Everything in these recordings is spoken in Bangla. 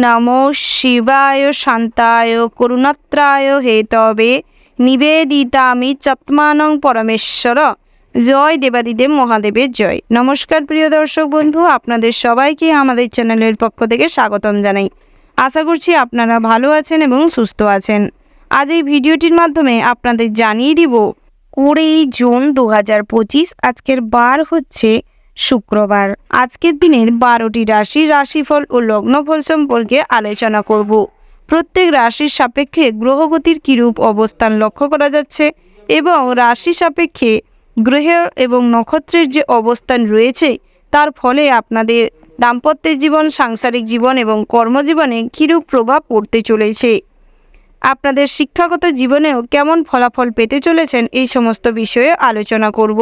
নমো শিবায় শান্তায় করুণাত্রায় হেতবে নিবেদিতামি চত্মানং পরমেশ্বর। জয় দেবাদিদেব মহাদেবের জয়। নমস্কার প্রিয় দর্শক বন্ধু, আপনাদের সবাইকে আমাদের চ্যানেলের পক্ষ থেকে স্বাগতম জানাই। আশা করছি আপনারা ভালো আছেন এবং সুস্থ আছেন। আজ এই ভিডিওটির মাধ্যমে আপনাদের জানিয়ে দিব 20 জুন 2025, আজকের বার হচ্ছে শুক্রবার। আজকের দিনের 12টি রাশিফল ও লগ্নফল সম্পর্কে আলোচনা করব। প্রত্যেক রাশির সাপেক্ষে গ্রহগতির কিরূপ অবস্থান লক্ষ্য করা যাচ্ছে এবং রাশি সাপেক্ষে গ্রহ এবং নক্ষত্রের যে অবস্থান রয়েছে তার ফলে আপনাদের দাম্পত্য জীবন, সাংসারিক জীবন এবং কর্মজীবনে কিরূপ প্রভাব পড়তে চলেছে, আপনাদের শিক্ষাগত জীবনেও কেমন ফলাফল পেতে চলেছেন, এই সমস্ত বিষয়ে আলোচনা করব।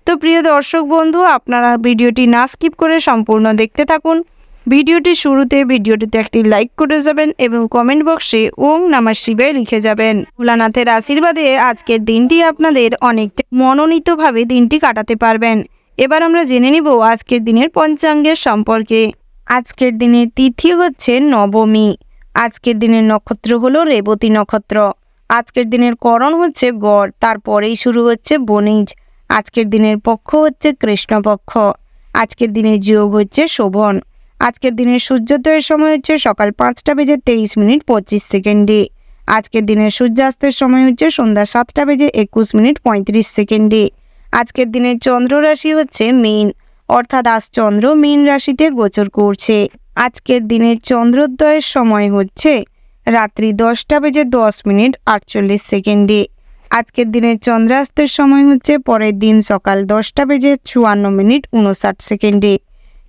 তো প্রিয় দর্শক বন্ধু, আপনারা ভিডিওটি না স্কিপ করে সম্পূর্ণ দেখতে থাকুন। ভিডিওটি শুরুতে ভিডিওটিতে একটি লাইক করে যাবেন এবং কমেন্ট বক্সে ওম নমঃ শিবায় লিখে যাবেন। ভোলানাথের আশীর্বাদে আজকের দিনটি আপনাদের অনেকটা মনোনীতভাবে দিনটি কাটাতে পারবেন। এবার আমরা জেনে নিব আজকের দিনের পঞ্চাঙ্গের সম্পর্কে। আজকের দিনের তিথি হচ্ছে নবমী। আজকের দিনের নক্ষত্র হলো রেবতী নক্ষত্র। আজকের দিনের করণ হচ্ছে গড়, তারপরেই শুরু হচ্ছে বণিজ। আজকের দিনের পক্ষ হচ্ছে কৃষ্ণপক্ষ। আজকের দিনের যোগ হচ্ছে শোভন। আজকের দিনের সূর্যোদয়ের সময় হচ্ছে সকাল 5:23:25। আজকের দিনের সূর্যাস্তের সময় হচ্ছে সন্ধ্যা 7:21:35। আজকের দিনের চন্দ্র রাশি হচ্ছে মীন, অর্থাৎ আজ চন্দ্র মীন রাশিতে গোচর করছে। আজকের দিনের চন্দ্রোদয়ের সময় হচ্ছে রাত্রি 10:10:48। আজকের দিনের চন্দ্রাস্তের সময় হচ্ছে পরের দিন সকাল 10:54:59।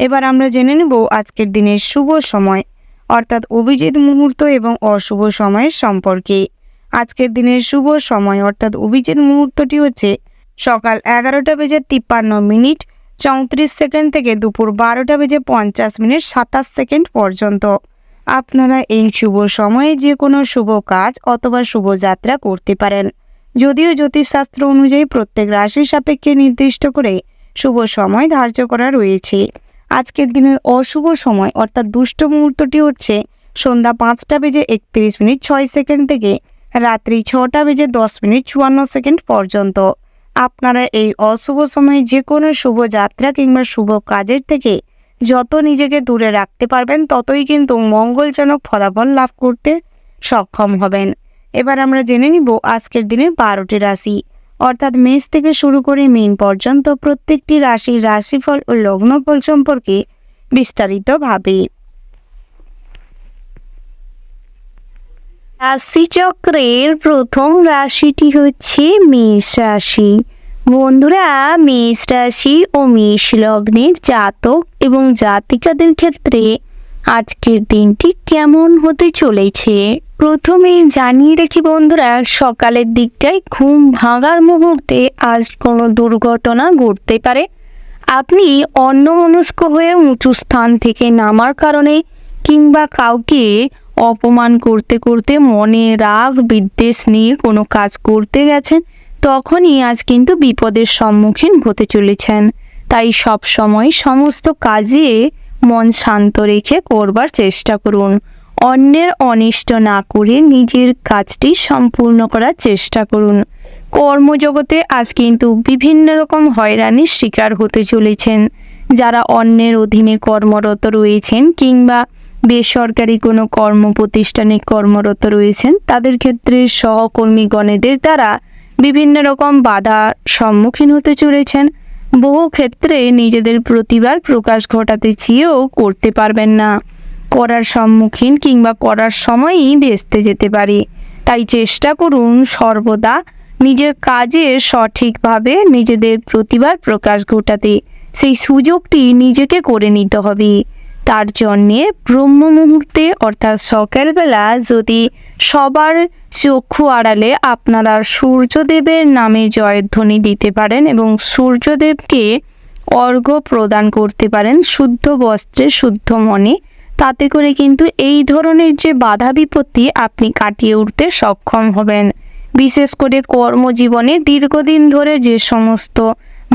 এবার আমরা জেনে নেব আজকের দিনের শুভ সময়, অর্থাৎ অভিজিৎ মুহূর্ত এবং অশুভ সময়ের সম্পর্কে। আজকের দিনের শুভ সময় অর্থাৎ অভিজিৎ মুহূর্তটি হচ্ছে সকাল 11:53:34 থেকে দুপুর 12:50:27 পর্যন্ত। আপনারা এই শুভ সময়ে যে কোনো শুভ কাজ অথবা শুভযাত্রা করতে পারেন। যদিও জ্যোতিষশাস্ত্র অনুযায়ী প্রত্যেক রাশির সাপেক্ষে নির্দিষ্ট করে শুভ সময় ধার্য করা রয়েছে। আজকের দিনের অশুভ সময় অর্থাৎ দুষ্ট মুহূর্তটি হচ্ছে সন্ধ্যা 5:31:06 থেকে রাত্রি 6:10:54 পর্যন্ত। আপনারা এই অশুভ সময়ে যে কোনো শুভযাত্রা কিংবা শুভ কাজের থেকে যত নিজেকে দূরে রাখতে পারবেন ততই কিন্তু মঙ্গলজনক ফলাফল লাভ করতে সক্ষম হবেন। এবার আমরা জেনে নিব আজকের দিনের 12টি রাশি, অর্থাৎ মেষ থেকে শুরু করে মীন পর্যন্ত প্রত্যেকটি রাশির রাশিফল ও লগ্নফল সম্পর্কে বিস্তারিতভাবে। রাশিচক্রের প্রথম রাশিটি হচ্ছে মেষ রাশি। বন্ধুরা, মেষ রাশি ও মেষ লগ্নের জাতক এবং জাতিকাদের ক্ষেত্রে আজকের দিনটি কেমন হতে চলেছে প্রথমে জানিয়ে রাখি বন্ধুরা, সকালের দিকটায় ঘুম ভাঙার মুহূর্তে আজ কোনো দুর্ঘটনা ঘটতে পারে। আপনি অন্যমনস্ক হয়ে উঁচু স্থান থেকে নামার কারণে কিংবা কাউকে অপমান করতে করতে মনে রাগ বিদ্বেষ নিয়ে কোনো কাজ করতে গেছেন, তখনই আজ কিন্তু বিপদের সম্মুখীন হতে চলেছেন। তাই সব সময় সমস্ত কাজে মন শান্ত রেখে করবার চেষ্টা করুন। অন্যের অনিষ্ট না করে নিজের কাজটি সম্পূর্ণ করার চেষ্টা করুন। কর্মজগতে আজ কিন্তু বিভিন্ন রকম হয়রানির শিকার হতে চলেছেন। যারা অন্যের অধীনে কর্মরত রয়েছেন কিংবা বেসরকারি কোনো কর্ম প্রতিষ্ঠানে কর্মরত রয়েছেন, তাদের ক্ষেত্রে সহকর্মীগণেদের দ্বারা বিভিন্ন রকম বাধার সম্মুখীন হতে চলেছেন। বহু ক্ষেত্রে নিজেদের প্রতিভার প্রকাশ ঘটাতে চেয়েও করতে পারবেন না, করার সম্মুখীন কিংবা করার সময়ই ভেস্তে যেতে পারে। তাই চেষ্টা করুন সর্বদা নিজের কাজে সঠিকভাবে নিজেদের প্রতিভার প্রকাশ ঘটাতে। সেই সুযোগটি নিজেকে করে নিতে হবে। তার জন্যে ব্রহ্ম মুহূর্তে অর্থাৎ সকালবেলা যদি সবার চক্ষু আড়ালে আপনারা সূর্যদেবের নামে জয়ধ্বনি দিতে পারেন এবং সূর্যদেবকে অর্ঘ্য প্রদান করতে পারেন শুদ্ধ বস্ত্রে শুদ্ধ মনে, তাতে করে কিন্তু এই ধরনের যে বাধা বিপত্তি আপনি কাটিয়ে উঠতে সক্ষম হবেন। বিশেষ করে কর্মজীবনে দীর্ঘদিন ধরে যে সমস্ত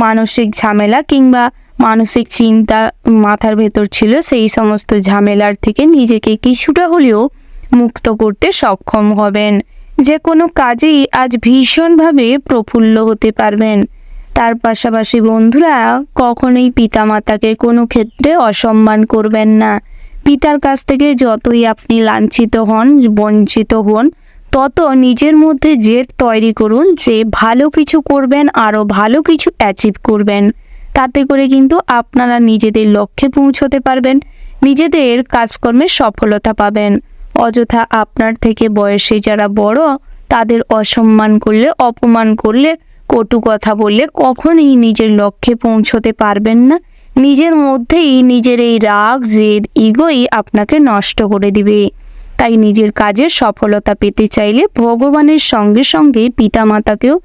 মানসিক ঝামেলা কিংবা মানসিক চিন্তা মাথার ভেতর ছিল, সেই সমস্ত ঝামেলার থেকে নিজেকে কিছুটা হলেও মুক্ত করতে সক্ষম হবেন। যে কোনো কাজেই আজ ভীষণভাবে প্রফুল্ল হতে পারবেন। তার পাশাপাশি বন্ধুরা, কখনোই পিতামাতাকে কোনো ক্ষেত্রে অসম্মান করবেন না। পিতার কাছ থেকে যতই আপনি লাঞ্ছিত হন, বঞ্চিত হন, তত নিজের মধ্যে জেদ তৈরি করুন যে ভালো কিছু করবেন, আরও ভালো কিছু অ্যাচিভ করবেন। তাতে করে কিন্তু আপনারা নিজেদের লক্ষ্যে পৌঁছতে পারবেন, নিজেদের কাজকর্মে সফলতা পাবেন। অযথা আপনার থেকে বয়সে যারা বড় তাদের অসম্মান করলে, অপমান করলে, কটু কথা বললে কখনোই নিজের লক্ষ্যে পৌঁছতে পারবেন না। নিজের মধ্যেই নিজের এই রাগ, জেদ, ইগোই আপনাকে নষ্ট করে দিবে। তাই নিজের কাজে সফলতা পেতে চাইলে ভগবানের সঙ্গে সঙ্গে পিতামাতাকেও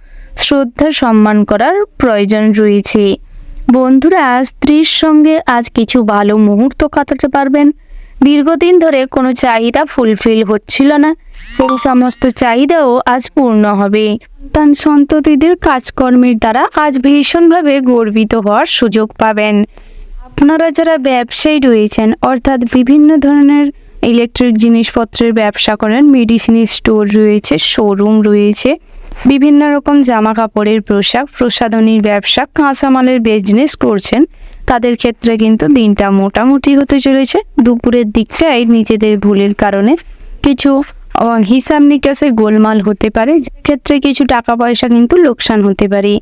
শ্রদ্ধা সম্মান করার প্রয়োজন রয়েছে। বন্ধুরা, স্ত্রীর সঙ্গে আজ কিছু ভালো মুহূর্ত কাটাতে পারবেন। দীর্ঘদিন ধরে কোনো চাহিদা ফুলফিল হচ্ছিল না, সেই সমস্ত চাহিদাও আজ পূর্ণ হবে। সন্তান সন্ততিদের কাজকর্মের দ্বারা আজ ভীষণভাবে গর্বিত হওয়ার সুযোগ পাবেন। আপনারা যারা ব্যবসায়ী রয়েছেন, অর্থাৎ বিভিন্ন ধরনের ইলেকট্রিক জিনিসপত্রের ব্যবসা করেন, মেডিসিন স্টোর রয়েছে, শোরুম রয়েছে, বিভিন্ন রকম জামা কাপড়ের প্রসাধনীর ব্যবসা, কাঁচামালের বিজনেস করছেন, তাদের ক্ষেত্রে কিন্তু দিনটা মোটামুটি হতে চলেছে। দুপুরের দিকটায় নিজেদের ভুলের কারণে কিছু হিসাব নিকাশে গোলমাল হতে পারে, ক্ষেত্রে কিছু টাকা পয়সা কিন্তু লোকসান হতে পারে।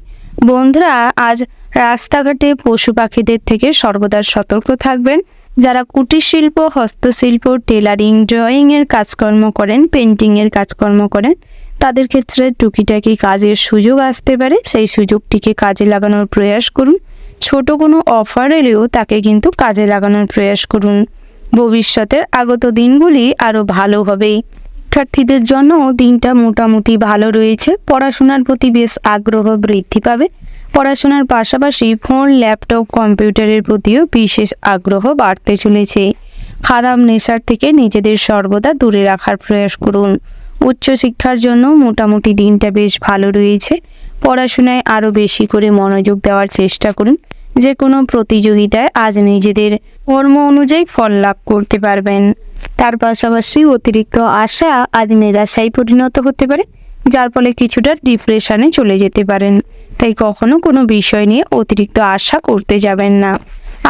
বন্ধুরা, আজ রাস্তাঘাটে পশু পাখিদের থেকে সর্বদা সতর্ক থাকবেন। যারা কুটির শিল্প, হস্তশিল্প, টেলারিং, ড্রয়িংয়ের কাজকর্ম করেন, পেন্টিংয়ের কাজকর্ম করেন, তাদের ক্ষেত্রে টুকিটাকি কাজের সুযোগ আসতে পারে, সেই সুযোগটিকে কাজে লাগানোর প্রয়াস করুন। ছোট কোনো অফার এলেও তাকে কিন্তু কাজে লাগানোর প্রয়াস করুন। ভবিষ্যতের আগত দিনগুলি আরও ভালো হবে। শিক্ষার্থীদের জন্য দিনটা মোটামুটি ভালো রয়েছে। পড়াশোনার প্রতি বেশ আগ্রহ বৃদ্ধি পাবে। পড়াশোনার পাশাপাশি ফোন, ল্যাপটপ, কম্পিউটারের প্রতিও বিশেষ আগ্রহ বাড়তে চলেছে। খারাপ নেশার থেকে নিজেদের সর্বদা দূরে রাখার প্রয়াস করুন। উচ্চশিক্ষার জন্য মোটামুটি দিনটা বেশ ভালো রয়েছে। পড়াশোনায় আরও বেশি করে মনোযোগ দেওয়ার চেষ্টা করুন। যে কোনো প্রতিযোগিতায় আজ নিজেদের কর্ম অনুযায়ী ফল লাভ করতে পারবেন। তার পাশাপাশি অতিরিক্ত আশা আজ নিরাশায় পরিণত হতে পারে, যার ফলে কিছুটা ডিপ্রেশনে চলে যেতে পারেন। তাই কখনো কোনো বিষয় নিয়ে অতিরিক্ত আশা করতে যাবেন না।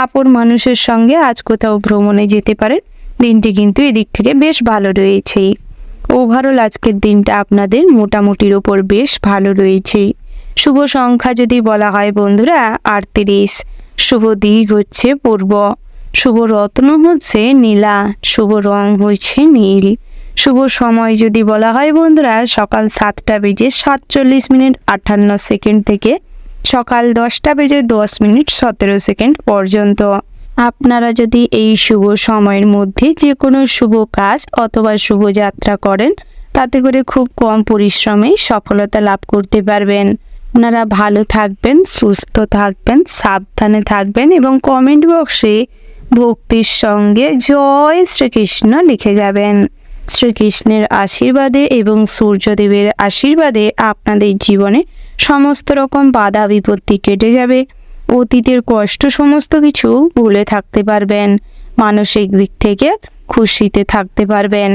আপন মানুষের সঙ্গে আজ কোথাও ভ্রমণে যেতে পারেন। দিনটি কিন্তু এদিক থেকে বেশ ভালো রয়েছে। ওভারঅল আজকের দিনটা আপনাদের মোটামুটির ওপর বেশ ভালো রয়েছে। শুভ সংখ্যা যদি বলা হয় বন্ধুরা 38, শুভ দিক হচ্ছে পূর্ব, শুভ রত্ন হচ্ছে নীলা, শুভ রং হচ্ছে নীল। শুভ সময় যদি বলা হয় বন্ধুরা সকাল 7:47:58 থেকে সকাল 10:10:17 পর্যন্ত। আপনারা যদি এই শুভ সময়ের মধ্যে যে কোনো শুভ কাজ অথবা শুভ যাত্রা করেন, তাতে করে খুব কম পরিশ্রমে সফলতা লাভ করতে পারবেন। আপনারা ভালো থাকবেন, সুস্থ থাকবেন, সাবধানে থাকবেন এবং কমেন্ট বক্সে ভক্তির সঙ্গে জয় শ্রীকৃষ্ণ লিখে যাবেন। শ্রীকৃষ্ণের আশীর্বাদে এবং সূর্যদেবের আশীর্বাদে আপনাদের জীবনে সমস্ত রকম বাধা বিপত্তি কেটে যাবে। অতীতের কষ্ট সমস্ত কিছু ভুলে থাকতে পারবেন। মানসিক দিক থেকে খুশিতে থাকতে পারবেন।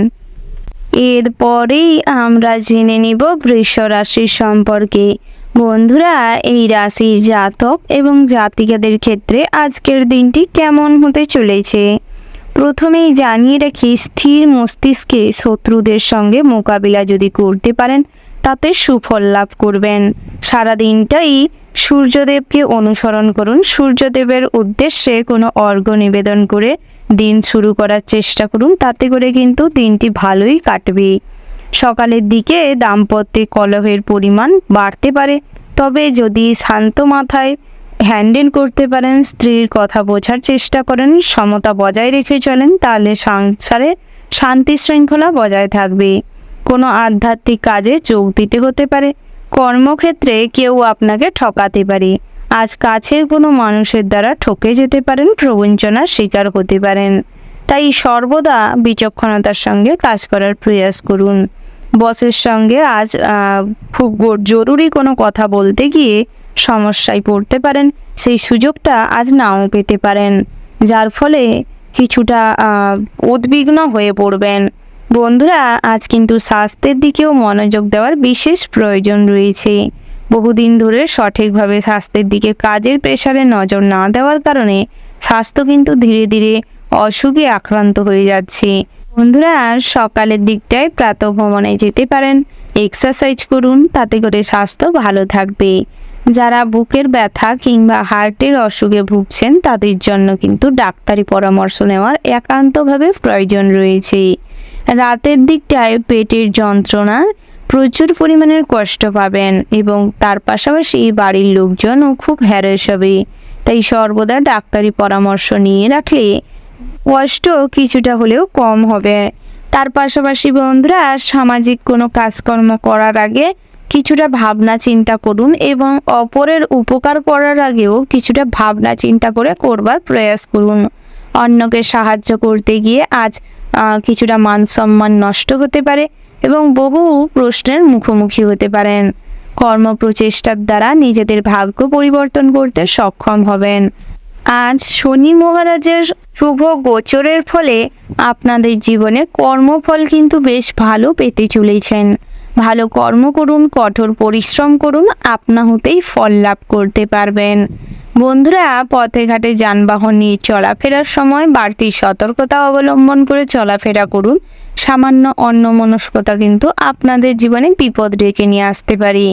এরপরেই আমরা জেনে নিব বৃষ রাশির সম্পর্কে। বন্ধুরা, এই রাশির জাতক এবং জাতিকাদের ক্ষেত্রে আজকের দিনটি কেমন হতে চলেছে। প্রথমেই জানিয়ে রাখি, স্থির মস্তিষ্কে শত্রুদের সঙ্গে মোকাবিলা যদি করতে পারেন তাতে সুফল লাভ করবেন। সারা দিনটাই সূর্যদেবকে অনুসরণ করুন। সূর্যদেবের উদ্দেশ্যে কোনো অর্ঘ্য নিবেদন করে দিন শুরু করার চেষ্টা করুন, তাতে করে কিন্তু দিনটি ভালোই কাটবে। সকালের দিকে দাম্পত্যে কলহের পরিমাণ বাড়তে পারে, তবে যদি শান্ত মাথায় হ্যান্ডেল করতে পারেন, স্ত্রীর কথা বোঝার চেষ্টা করেন, সমতা বজায় রেখে চলেন, তাহলে সংসারে শান্তি শৃঙ্খলা বজায় থাকবে। কোনো আধ্যাত্মিক কাজে যোগ দিতে হতে পারে। কর্মক্ষেত্রে কেউ আপনাকে ঠকাতে পারে। আজ কাছের কোনো মানুষের দ্বারা ঠকে যেতে পারেন, প্রবঞ্চনার শিকার হতে পারেন। তাই সর্বদা বিচক্ষণতার সঙ্গে কাজ করার প্রয়াস করুন। বসের সঙ্গে আজ খুব জরুরি কোনো কথা বলতে গিয়ে সমস্যায় পড়তে পারেন, সেই সুযোগটা আজ নাও পেতে পারেন, যার ফলে কিছুটা উদ্বিগ্ন হয়ে পড়বেন। বন্ধুরা, আজ কিন্তু স্বাস্থ্যের দিকেও মনোযোগ দেওয়ার বিশেষ প্রয়োজন রয়েছে। বহুদিন ধরে সঠিকভাবে স্বাস্থ্যের দিকে কাজের প্রেসারে নজর না দেওয়ার কারণে স্বাস্থ্য কিন্তু ধীরে ধীরে অসুখে আক্রান্ত হয়ে যাচ্ছে। বন্ধুরা, সকালের দিকটায় প্রাতঃভ্রমণে যেতে পারেন, এক্সারসাইজ করুন, তাতে করে স্বাস্থ্য ভালো থাকবে। যারা বুকের ব্যথা কিংবা হার্টের অসুখে ভুগছেন তাদের জন্য কিন্তু ডাক্তারি পরামর্শ নেওয়ার একান্তভাবে প্রয়োজন রয়েছে। রাতের দিকটায় পেটের যন্ত্রণা, প্রচুর পরিমাণের কষ্ট পাবেন এবং তার পাশাপাশি বাড়ির লোকজনও খুব হ্যারাস হবে। তাই সর্বদা ডাক্তারি পরামর্শ নিয়ে রাখলে কষ্ট কিছুটা হলেও কম হবে। তার পাশাপাশি বন্ধুরা, সামাজিক কোনো কাজকর্ম করার আগে কিছুটা ভাবনা চিন্তা করুন এবং অপরের উপকার করার আগেও কিছুটা ভাবনা চিন্তা করে করবার প্রয়াস করুন। অন্যকে সাহায্য করতে গিয়ে আজ কিছুটা মান সম্মান নষ্ট হতে পারে এবং বহু প্রশ্নের মুখোমুখি হতে পারেন। কর্মপ্রচেষ্টার দ্বারা নিজেদের ভাগ্য পরিবর্তন করতে সক্ষম হবেন। আজ শনি মহারাজের শুভ গোচরের ফলে আপনাদের জীবনে কর্মফল কিন্তু বেশ ভালো পেতে চলেছেন। ভালো কর্ম করুন, কঠোর পরিশ্রম করুন, আপনা হতেই ফল লাভ করতে পারবেন। বন্ধুরা, পথে ঘাটে যানবাহন নিয়ে চলাফেরার সময় বাড়তি সতর্কতা অবলম্বন করে চলাফেরা করুন। সামান্য অন্যমনস্কতা কিন্তু আপনাদের জীবনে বিপদ ডেকে নিয়ে আসতে পারে।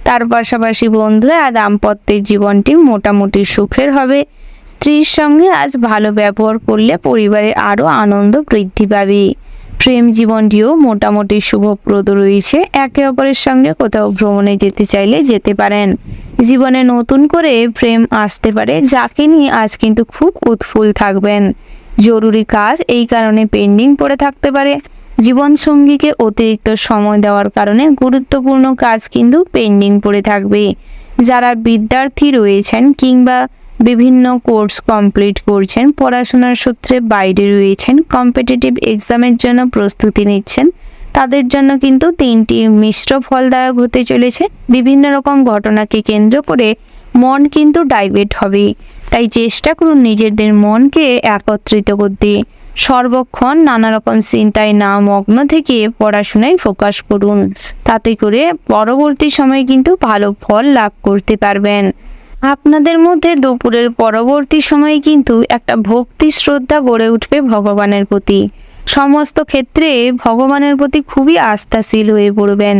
তার পাশাপাশি বন্ধুরা, দাম্পত্যের জীবনটি মোটামুটি সুখের হবে। স্ত্রীর সঙ্গে আজ ভালো ব্যবহার করলে পরিবারে আরও আনন্দ বৃদ্ধি পাবে। প্রেম জীবনটিও মোটামুটি শুভপ্রদ রয়েছে। একে অপরের সঙ্গে কোথাও ভ্রমণে যেতে চাইলে যেতে পারেন। জীবনে নতুন করে প্রেম আসতে পারে, যাকে নিয়ে আজ কিন্তু খুব উৎফুল্ল থাকবেন। জরুরি কাজ এই কারণে পেন্ডিং পড়ে থাকতে পারে। জীবনসঙ্গীকে অতিরিক্ত সময় দেওয়ার কারণে গুরুত্বপূর্ণ কাজ কিন্তু পেন্ডিং পড়ে থাকবে। যারা বিদ্যার্থী রয়েছেন কিংবা বিভিন্ন কোর্স কমপ্লিট করছেন, পড়াশোনার সূত্রে বাইরে রয়েছেন, কম্পিটিটিভ এক্সামের জন্য প্রস্তুতি নিচ্ছেন, তাদের জন্য কিন্তু দিনটি মিশ্র ফলদায়ক হতে চলেছে। বিভিন্ন রকম ঘটনাকে কেন্দ্র করে মন কিন্তু ডাইভার্ট হবে। তাই চেষ্টা করুন নিজেদের মনকে একত্রিত করতে। সর্বক্ষণ নানা রকম চিন্তায় না মগ্ন থেকে পড়াশোনায় ফোকাস করুন, তাতে করে পরবর্তী সময়ে কিন্তু ভালো ফল লাভ করতে পারবেন। আপনাদের মধ্যে দুপুরের পরবর্তী সময়ে কিন্তু একটা ভক্তি শ্রদ্ধা গড়ে উঠবে ভগবানের প্রতি। সমস্ত ক্ষেত্রে ভগবানের প্রতি খুবই আস্থাশীল হয়ে পড়বেন,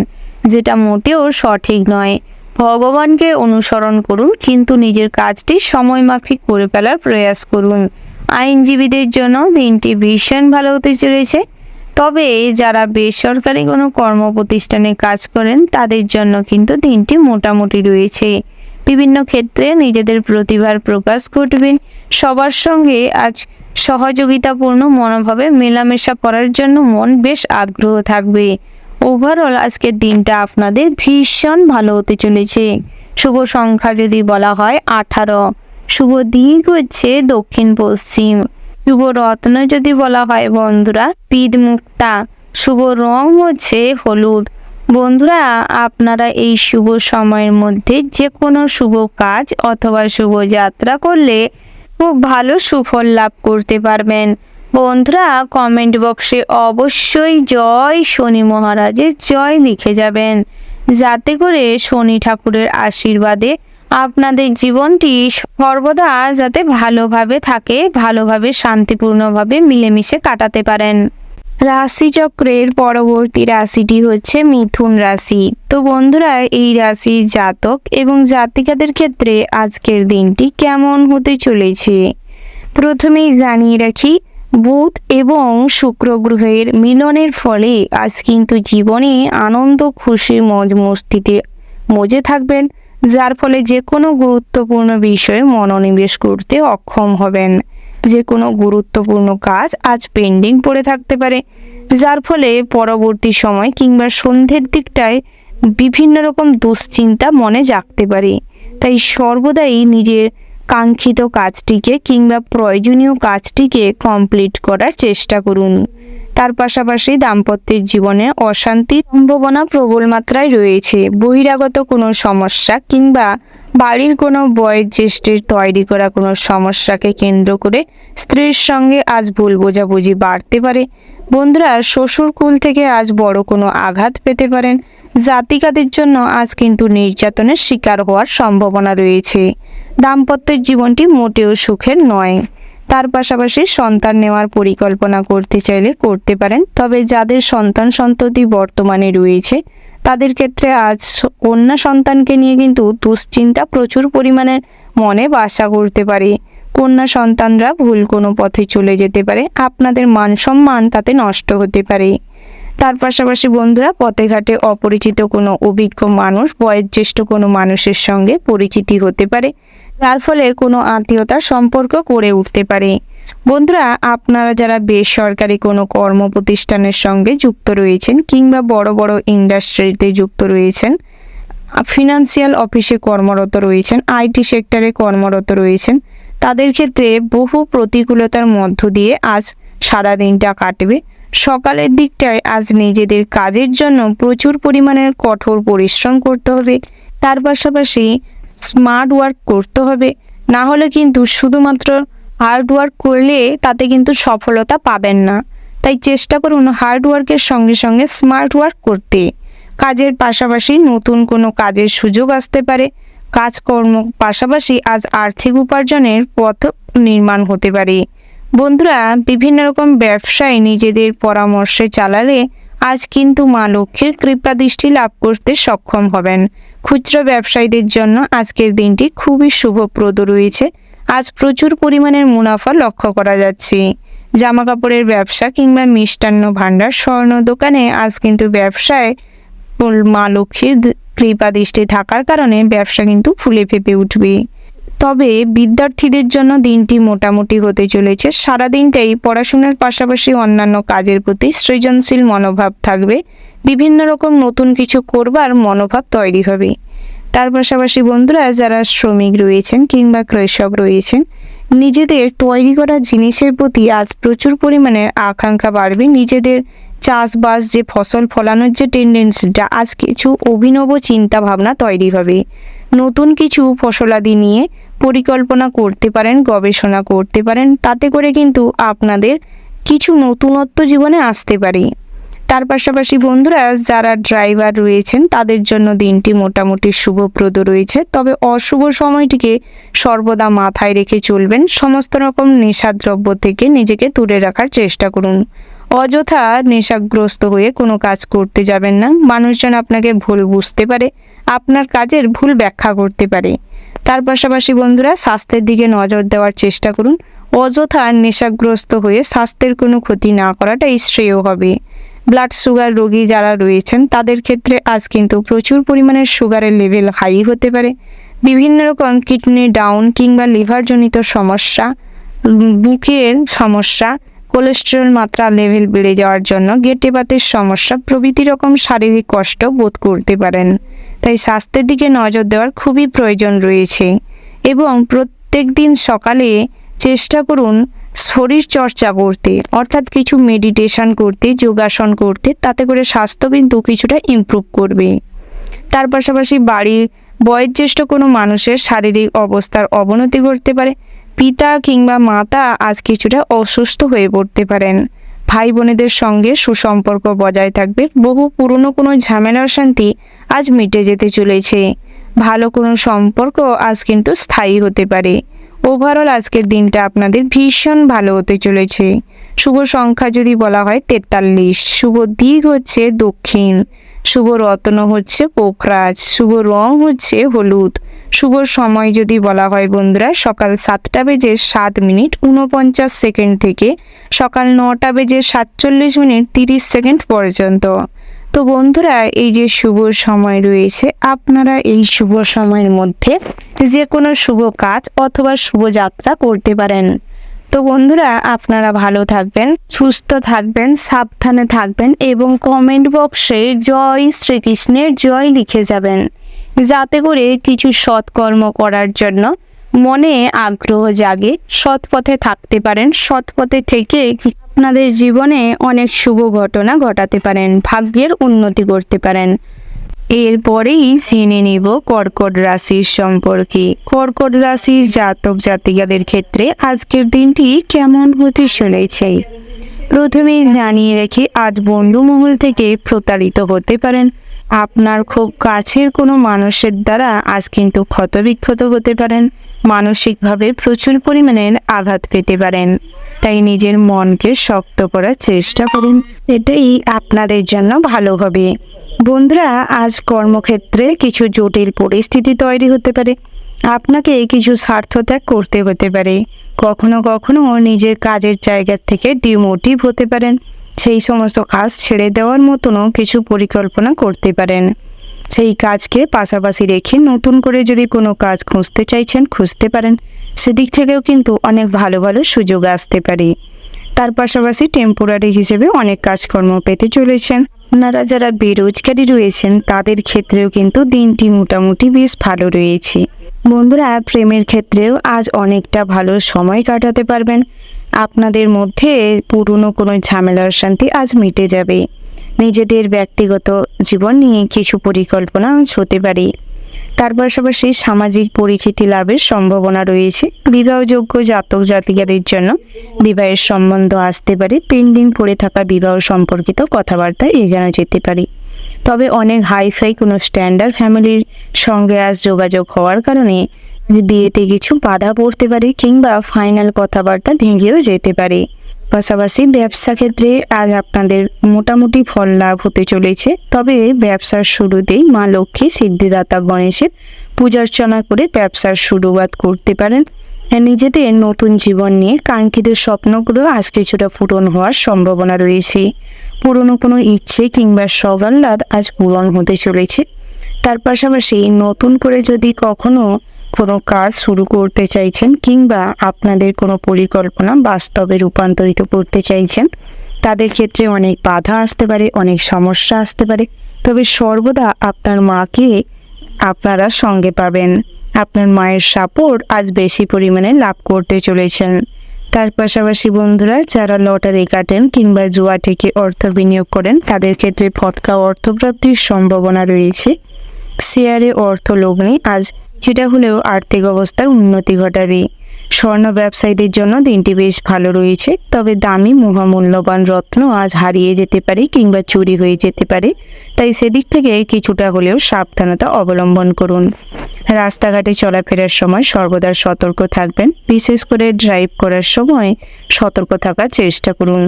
যেটা মোটেও সঠিক নয়। ভগবানকে অনুসরণ করুন, কিন্তু নিজের কাজটি সময় মাফিক করে ফেলার প্রয়াস করুন। আইনজীবীদের জন্য দিনটি ভীষণ ভালো হতে চলেছে। তবে যারা বেসরকারি কোনো কর্মপ্রতিষ্ঠানে কাজ করেন তাদের জন্য কিন্তু দিনটি মোটামুটি রয়েছে। বিভিন্ন ক্ষেত্রে নিজেদের প্রতিভার প্রকাশ ঘটবে। সবার সঙ্গে আজ সহযোগিতাপূর্ণ মনোভাবে মেলামেশা করার জন্য মন বেশ আগ্রহ থাকবে। ওভারঅল আজকের দিনটা আপনাদের ভীষণ ভালো হতে চলেছে। শুভ সংখ্যা যদি বলা হয় 18, শুভ দিক হচ্ছে দক্ষিণ পশ্চিম, শুভ রত্ন যদি বলা হয় বন্ধুরা পিদ মুক্তা, শুভ রং হচ্ছে হলুদ। বন্ধুরা, আপনারা এই শুভ সময়ের মধ্যে যে কোনো শুভ কাজ অথবা শুভ যাত্রা করলে খুব ভালো সুফল লাভ করতে পারবেন। বন্ধুরা, কমেন্ট বক্সে অবশ্যই জয় শনি মহারাজের জয় লিখে যাবেন, যাতে করে শনি ঠাকুরের আশীর্বাদে আপনাদের জীবনটি সর্বদা যাতে ভালোভাবে থাকে, ভালোভাবে শান্তিপূর্ণভাবে মিলেমিশে কাটাতে পারেন। রাশিচক্রের পরবর্তী রাশিটি হচ্ছে মিথুন রাশি। তো বন্ধুরা, এই রাশির জাতক এবং জাতিকাদের ক্ষেত্রে আজকের দিনটি কেমন হতে চলেছে প্রথমেই জানিয়ে রাখি, বুধ এবং শুক্র গ্রহের মিলনের ফলে আজ কিন্তু জীবনে আনন্দ খুশি মজ মস্তিতে মজে থাকবেন, যার ফলে যে কোনো গুরুত্বপূর্ণ বিষয়ে মনোনিবেশ করতে অক্ষম হবেন। যে কোনো গুরুত্বপূর্ণ কাজ আজ পেন্ডিং পড়ে থাকতে পারে, যার ফলে পরবর্তী সময় কিংবা সন্ধ্যের দিকটায় বিভিন্ন রকম দুশ্চিন্তা মনে জাগতে পারে। তাই সর্বদাই নিজের কাঙ্ক্ষিত কাজটিকে কিংবা প্রয়োজনীয় কাজটিকে কমপ্লিট করার চেষ্টা করুন। তার পাশাপাশি দাম্পত্যের জীবনে অশান্তির সম্ভাবনা প্রবল মাত্রায় রয়েছে। বহিরাগত কোনো সমস্যা কিংবা বাড়ির কোনো বয়োজ্যেষ্ঠের তৈরি করা কোনো সমস্যাকে কেন্দ্র করে স্ত্রীর সঙ্গে আজ ভুল বোঝাবুঝি বাড়তে পারে। বন্ধুরা, শ্বশুর কুল থেকে আজ বড় কোনো আঘাত পেতে পারেন। জাতিকাদের জন্য আজ কিন্তু নির্যাতনের শিকার হওয়ার সম্ভাবনা রয়েছে। দাম্পত্যের জীবনটি মোটেও সুখের নয়। তার পাশাপাশি সন্তান নেওয়ার পরিকল্পনা করতে চাইলে করতে পারেন, তবে যাদের সন্তান সন্ততি বর্তমানে রয়েছে তাদের ক্ষেত্রে আজ কন্যা সন্তানকে নিয়ে কিন্তু দুশ্চিন্তা প্রচুর পরিমাণে মনে বাসা করতে পারে। কন্যা সন্তানরা ভুল কোনো পথে চলে যেতে পারে, আপনাদের মান সম্মান তাতে নষ্ট হতে পারে। তার পাশাপাশি বন্ধুরা, পথে ঘাটে অপরিচিত কোনো অভিজ্ঞ মানুষ, বয়োজ্যেষ্ঠ কোনো মানুষের সঙ্গে পরিচিতি হতে পারে, যার ফলে কোনো আত্মীয়তার সম্পর্ক গড়ে উঠতে পারে। বন্ধুরা, আপনারা যারা বেসরকারি কোনো কর্ম প্রতিষ্ঠানের সঙ্গে যুক্ত রয়েছেন কিংবা বড় বড় ইন্ডাস্ট্রিতে যুক্ত রয়েছেন, ফিনান্সিয়াল অফিসে কর্মরত রয়েছেন, আইটি সেক্টরে কর্মরত রয়েছেন, তাদের ক্ষেত্রে বহু প্রতিকূলতার মধ্য দিয়ে আজ সারা দিনটা কাটবে। সকালের দিকটায় আজ নিজেদের কাজের জন্য প্রচুর পরিমাণের কঠোর পরিশ্রম করতে হবে। তার পাশাপাশি স্মার্ট ওয়ার্ক করতে হবে, না হলে কিন্তু শুধুমাত্র হার্ড ওয়ার্ক করলে তাতে কিন্তু সফলতা পাবেন না। তাই চেষ্টা করুন হার্ড ওয়ার্কের সঙ্গে সঙ্গে স্মার্ট ওয়ার্ক করতে। কাজের পাশাপাশি নতুন কোনো কাজের সুযোগ আসতে পারে। কাজকর্ম পাশাপাশি আজ আর্থিক উপার্জনের পথ নির্মাণ হতে পারে। বন্ধুরা, বিভিন্ন রকম ব্যবসায় নিজেদের পরামর্শে চালালে আজ কিন্তু মা লক্ষ্মীর কৃপা দৃষ্টি লাভ করতে সক্ষম হবেন। খুচরো ব্যবসায়ীদের জন্য আজকের দিনটি খুবই শুভপ্রদ রয়েছে। আজ প্রচুর পরিমাণের মুনাফা লক্ষ্য করা যাচ্ছে। জামা কাপড়ের ব্যবসা কিংবা মিষ্টান্ন ভাণ্ডার, স্বর্ণ দোকানে আজ কিন্তু ব্যবসায় মা লক্ষ্মীর কৃপা দৃষ্টি থাকার কারণে ব্যবসা কিন্তু ফুলে ফেঁপে উঠবে। তবে বিদ্যার্থীদের জন্য দিনটি মোটামুটি হতে চলেছে। সারা দিনটাই পড়াশোনার পাশাপাশি অন্যান্য কাজের প্রতি সৃজনশীল মনোভাব থাকবে। বিভিন্ন রকম নতুন কিছু করবার মনোভাব তৈরি হবে। তার পাশাপাশি বন্ধুরা, যারা শ্রমিক রয়েছেন কিংবা কৃষক রয়েছেন, নিজেদের তৈরি করা জিনিসের প্রতি আজ প্রচুর পরিমাণে আকাঙ্ক্ষা বাড়বে। নিজেদের চাষবাস যে ফসল ফলানোর যে টেন্ডেন্সিটা, আজ কিছু অভিনব চিন্তা ভাবনা তৈরি হবে। নতুন কিছু ফসলাদি নিয়ে পরিকল্পনা করতে পারেন, গবেষণা করতে পারেন, তাতে করে কিন্তু আপনাদের কিছু নতুনত্ব জীবনে আসতে পারে। তার পাশাপাশি বন্ধুরা, যারা ড্রাইভার রয়েছেন তাদের জন্য দিনটি মোটামুটি শুভপ্রদ রয়েছে। তবে অশুভ সময়টিকে সর্বদা মাথায় রেখে চলবেন। সমস্ত রকম নেশাদ্রব্য থেকে নিজেকে দূরে রাখার চেষ্টা করুন। অযথা নেশাগ্রস্ত হয়ে কোনো কাজ করতে যাবেন না। মানুষজন আপনাকে ভুল বুঝতে পারে, আপনার কাজের ভুল ব্যাখ্যা করতে পারে। তার পাশাপাশি বন্ধুরা, স্বাস্থ্যের দিকে নজর দেওয়ার চেষ্টা করুন। অযথা নেশাগ্রস্ত হয়ে স্বাস্থ্যের কোনো ক্ষতি না করাটাই শ্রেয় হবে। ব্লাড সুগার রোগী যারা রয়েছেন তাদের ক্ষেত্রে আজ কিন্তু প্রচুর পরিমাণে সুগারের লেভেল হাই হতে পারে। বিভিন্ন রকম কিডনি ডাউন কিংবা লিভারজনিত সমস্যা, বুকের সমস্যা, কোলেস্টেরল মাত্রা লেভেল বেড়ে যাওয়ার জন্য গেটে বাতের সমস্যা প্রভৃতি রকম শারীরিক কষ্ট বোধ করতে পারেন। তাই স্বাস্থ্যের দিকে নজর দেওয়ার খুবই প্রয়োজন রয়েছে। এবং প্রত্যেক দিন সকালে চেষ্টা করুন শরীর চর্চা করতে, অর্থাৎ কিছু মেডিটেশন করতে, যোগাসন করতে, তাতে করে স্বাস্থ্য কিন্তু কিছুটা ইমপ্রুভ করবে। তার পাশাপাশি বাড়ির বয়োজ্যেষ্ঠ কোনো মানুষের শারীরিক অবস্থার অবনতি ঘটতে পারে। পিতা কিংবা মাতা আজ কিছুটা অসুস্থ হয়ে পড়তে পারেন। ভাই বোনেদের সঙ্গে সুসম্পর্ক বজায় থাকবে। বহু পুরনো কোনো ঝামেলা অশান্তি আজ মিটে যেতে চলেছে। ভালো কোনো সম্পর্ক আজ কিন্তু স্থায়ী হতে পারে। ওভারঅল আজকের দিনটা আপনাদের ভীষণ ভালো হতে চলেছে। শুভ সংখ্যা যদি বলা হয় 43, শুভ দিক হচ্ছে দক্ষিণ, শুভ রত্ন হচ্ছে পোখরাজ, শুভ রং হচ্ছে হলুদ, শুভ সময় যদি বলা হয় বন্ধুরা সকাল 7:07:49 থেকে সকাল 9:47:30 পর্যন্ত। তো বন্ধুরা, এই যে শুভ সময় রয়েছে, আপনারা এই শুভ সময়ের মধ্যে যে কোনো শুভ কাজ অথবা শুভ যাত্রা করতে পারেন। তো বন্ধুরা, আপনারা ভালো থাকবেন, সুস্থ থাকবেন, সাবধানে থাকবেন এবং কমেন্ট বক্সে জয় শ্রীকৃষ্ণের জয় লিখে যাবেন, যাতে করে কিছু সৎকর্ম করার জন্য মনে আগ্রহ জাগে, সৎ পথে থাকতে পারেন, সৎ পথে থেকে আপনাদের জীবনে অনেক শুভ ঘটনা ঘটাতে পারেন, ভাগ্যের উন্নতি করতে পারেন। এরপরেই জেনে নিব কর্কট রাশির সম্পর্কে। কর্কট রাশির জাতক জাতিকাদের ক্ষেত্রে আজকের দিনটি কেমন হতে চলেছে। প্রথমেই জানিয়ে রেখে, আজ বন্ধুমহল থেকে প্রতারিত হতে পারেন। আপনার খুব কাছের কোনো মানুষের দ্বারা আজ কিন্তু ক্ষতবিক্ষত হতে পারেন, মানসিকভাবে প্রচুর পরিমাণের আঘাত পেতে পারেন। তাই নিজের মনকে শক্ত করার চেষ্টা করুন, এটাই আপনাদের জন্য ভালো হবে। বন্ধুরা, আজ কর্মক্ষেত্রে কিছু জটিল পরিস্থিতি তৈরি হতে পারে, আপনাকে কিছু স্বার্থত্যাগ করতে হতে পারে। কখনো কখনো নিজের কাজের জায়গা থেকে ডিমোটিভ হতে পারেন, সেই সমস্ত কাজ ছেড়ে দেওয়ার মতনও কিছু পরিকল্পনা করতে পারেন। সেই কাজকে পাশাপাশি রেখে নতুন করে যদি কোনো কাজ খুঁজতে চাইছেন খুঁজতে পারেন, সেদিক থেকেও কিন্তু অনেক ভালো ভালো সুযোগ আসতে পারে। তার পাশাপাশি টেম্পোরারি হিসেবে অনেক কাজকর্ম পেতে চলেছেন। আপনারা যারা বেরোজগারি রয়েছেন তাদের ক্ষেত্রেও কিন্তু দিনটি মোটামুটি বেশ ভালো রয়েছে। বন্ধুরা, প্রেমের ক্ষেত্রেও আজ অনেকটা ভালো সময় কাটাতে পারবেন। আপনাদের মধ্যে পুরনো কোনো ঝামেলার শান্তি আজ মিটে যাবে। নিজেদের ব্যক্তিগত জীবন নিয়ে কিছু পরিকল্পনা আজ হতে পারে। তার পাশাপাশি সামাজিক পরিচিতি লাভের সম্ভাবনা রয়েছে। বিবাহযোগ্য জাতক জাতিকাদের জন্য বিবাহের সম্বন্ধ আসতে পারে। পেন্ডিং পড়ে থাকা বিবাহ সম্পর্কিত কথাবার্তা এগোনো যেতে পারে। তবে অনেক হাইফাই কোনো স্ট্যান্ডার্ড ফ্যামিলির সঙ্গে আজ যোগাযোগ হওয়ার কারণে বিয়েতে কিছু বাধা পড়তে পারে কিংবা ফাইনাল কথাবার্তা ভেঙেও যেতে পারে। পাশাপাশি ব্যবসা ক্ষেত্রে আজ আপনাদের মোটামুটি ফল লাভ হতে চলেছে। তবে ব্যবসার শুরুতেই মা লক্ষ্মী সিদ্ধিদাতা গণেশের পূজার্চনা করে ব্যবসার শুরুয়াত করতে পারেন। নিজেদের নতুন জীবন নিয়ে কাঙ্ক্ষিত স্বপ্নগুলো আজ কিছুটা পূরণ হওয়ার সম্ভাবনা রয়েছে। পুরনো কোনো ইচ্ছে কিংবা সগাল্লাদ আজ পূরণ হতে চলেছে। তার পাশাপাশি নতুন করে যদি কখনো কোনো কাজ শুরু করতে চাইছেন কিংবা আপনাদের কোনো পরিকল্পনা বাস্তবে রূপান্তরিত করতে চাইছেন, তাদের ক্ষেত্রে অনেক বাধা আসতে পারে, অনেক সমস্যা আসতে পারে। তবে সর্বদা আপনার মাকে আপনারা সঙ্গে পাবেন। আপনার মায়ের সাপোর্ট আজ বেশি পরিমাণে লাভ করতে চলেছেন। তার পাশাপাশি বন্ধুরা, যারা লটারি কাটেন কিংবা জুয়া থেকে অর্থ বিনিয়োগ করেন তাদের ক্ষেত্রে ফটকা অর্থপ্রাপ্তির সম্ভাবনা রয়েছে। শেয়ারে অর্থ লগ্নি আজ যেটা হলেও আর্থিক অবস্থার উন্নতি ঘটাবে। স্বর্ণ ব্যবসায়ীদের জন্য দিনটি বেশ ভালো রয়েছে। তবে দামি মহামূল্যবান রত্ন আজ হারিয়ে যেতে পারে কিংবা চুরি হয়ে যেতে পারে, তাই সেদিক থেকে কিছুটা হলেও সাবধানতা অবলম্বন করুন। রাস্তাঘাটে চলাফেরার সময় সর্বদা সতর্ক থাকবেন, বিশেষ করে ড্রাইভ করার সময় সতর্ক থাকার চেষ্টা করুন।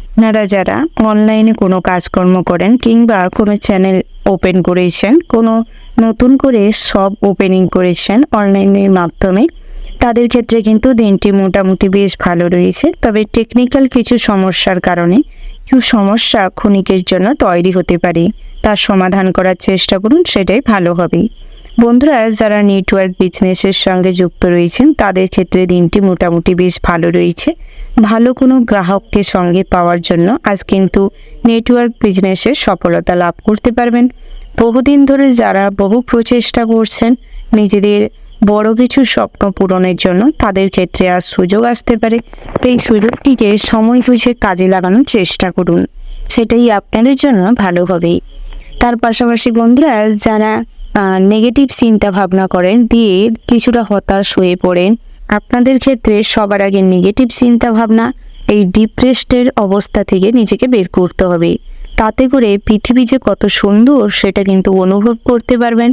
আপনারা যারা অনলাইনে কোনো কাজকর্ম করেন কিংবা কোনো চ্যানেল ওপেন করেছেন, কোনো নতুন করে সব ওপেনিং করেছেন অনলাইনের মাধ্যমে, তাদের ক্ষেত্রে কিন্তু দিনটি মোটামুটি বেশ ভালো রয়েছে। তবে টেকনিক্যাল কিছু সমস্যার কারণে কিছু সমস্যা ক্ষণিকের জন্য তৈরি হতে পারে, তার সমাধান করার চেষ্টা করুন, সেটাই ভালো হবে। বন্ধুরা, যারা নেটওয়ার্ক বিজনেসের সঙ্গে যুক্ত রয়েছেন তাদের ক্ষেত্রে দিনটি মোটামুটি বেশ ভালো রয়েছে। ভালো কোনো গ্রাহককে সঙ্গে পাওয়ার জন্য আজ কিন্তু নেটওয়ার্ক বিজনেসে সফলতা লাভ করতে পারবেন। বহুদিন ধরে যারা বহু প্রচেষ্টা করছেন নিজেদের বড় কিছু স্বপ্ন পূরণের জন্য, তাদের ক্ষেত্রে আজ সুযোগ আসতে পারে। সেই সুযোগটিকে সময় বুঝে কাজে লাগানোর চেষ্টা করুন, সেটাই আপনাদের জন্য ভালো হবে। তার পাশাপাশি বন্ধুরা, যারা নেগেটিভ চিন্তা ভাবনা করেন দিয়ে কিছুটা হতাশ হয়ে পড়েন, আপনাদের ক্ষেত্রে সবার আগে নেগেটিভ চিন্তা ভাবনা, এই ডিপ্রেসডের অবস্থা থেকে নিজেকে বের করতে হবে। তাতে করে পৃথিবী যে কত সুন্দর সেটা কিন্তু অনুভব করতে পারবেন।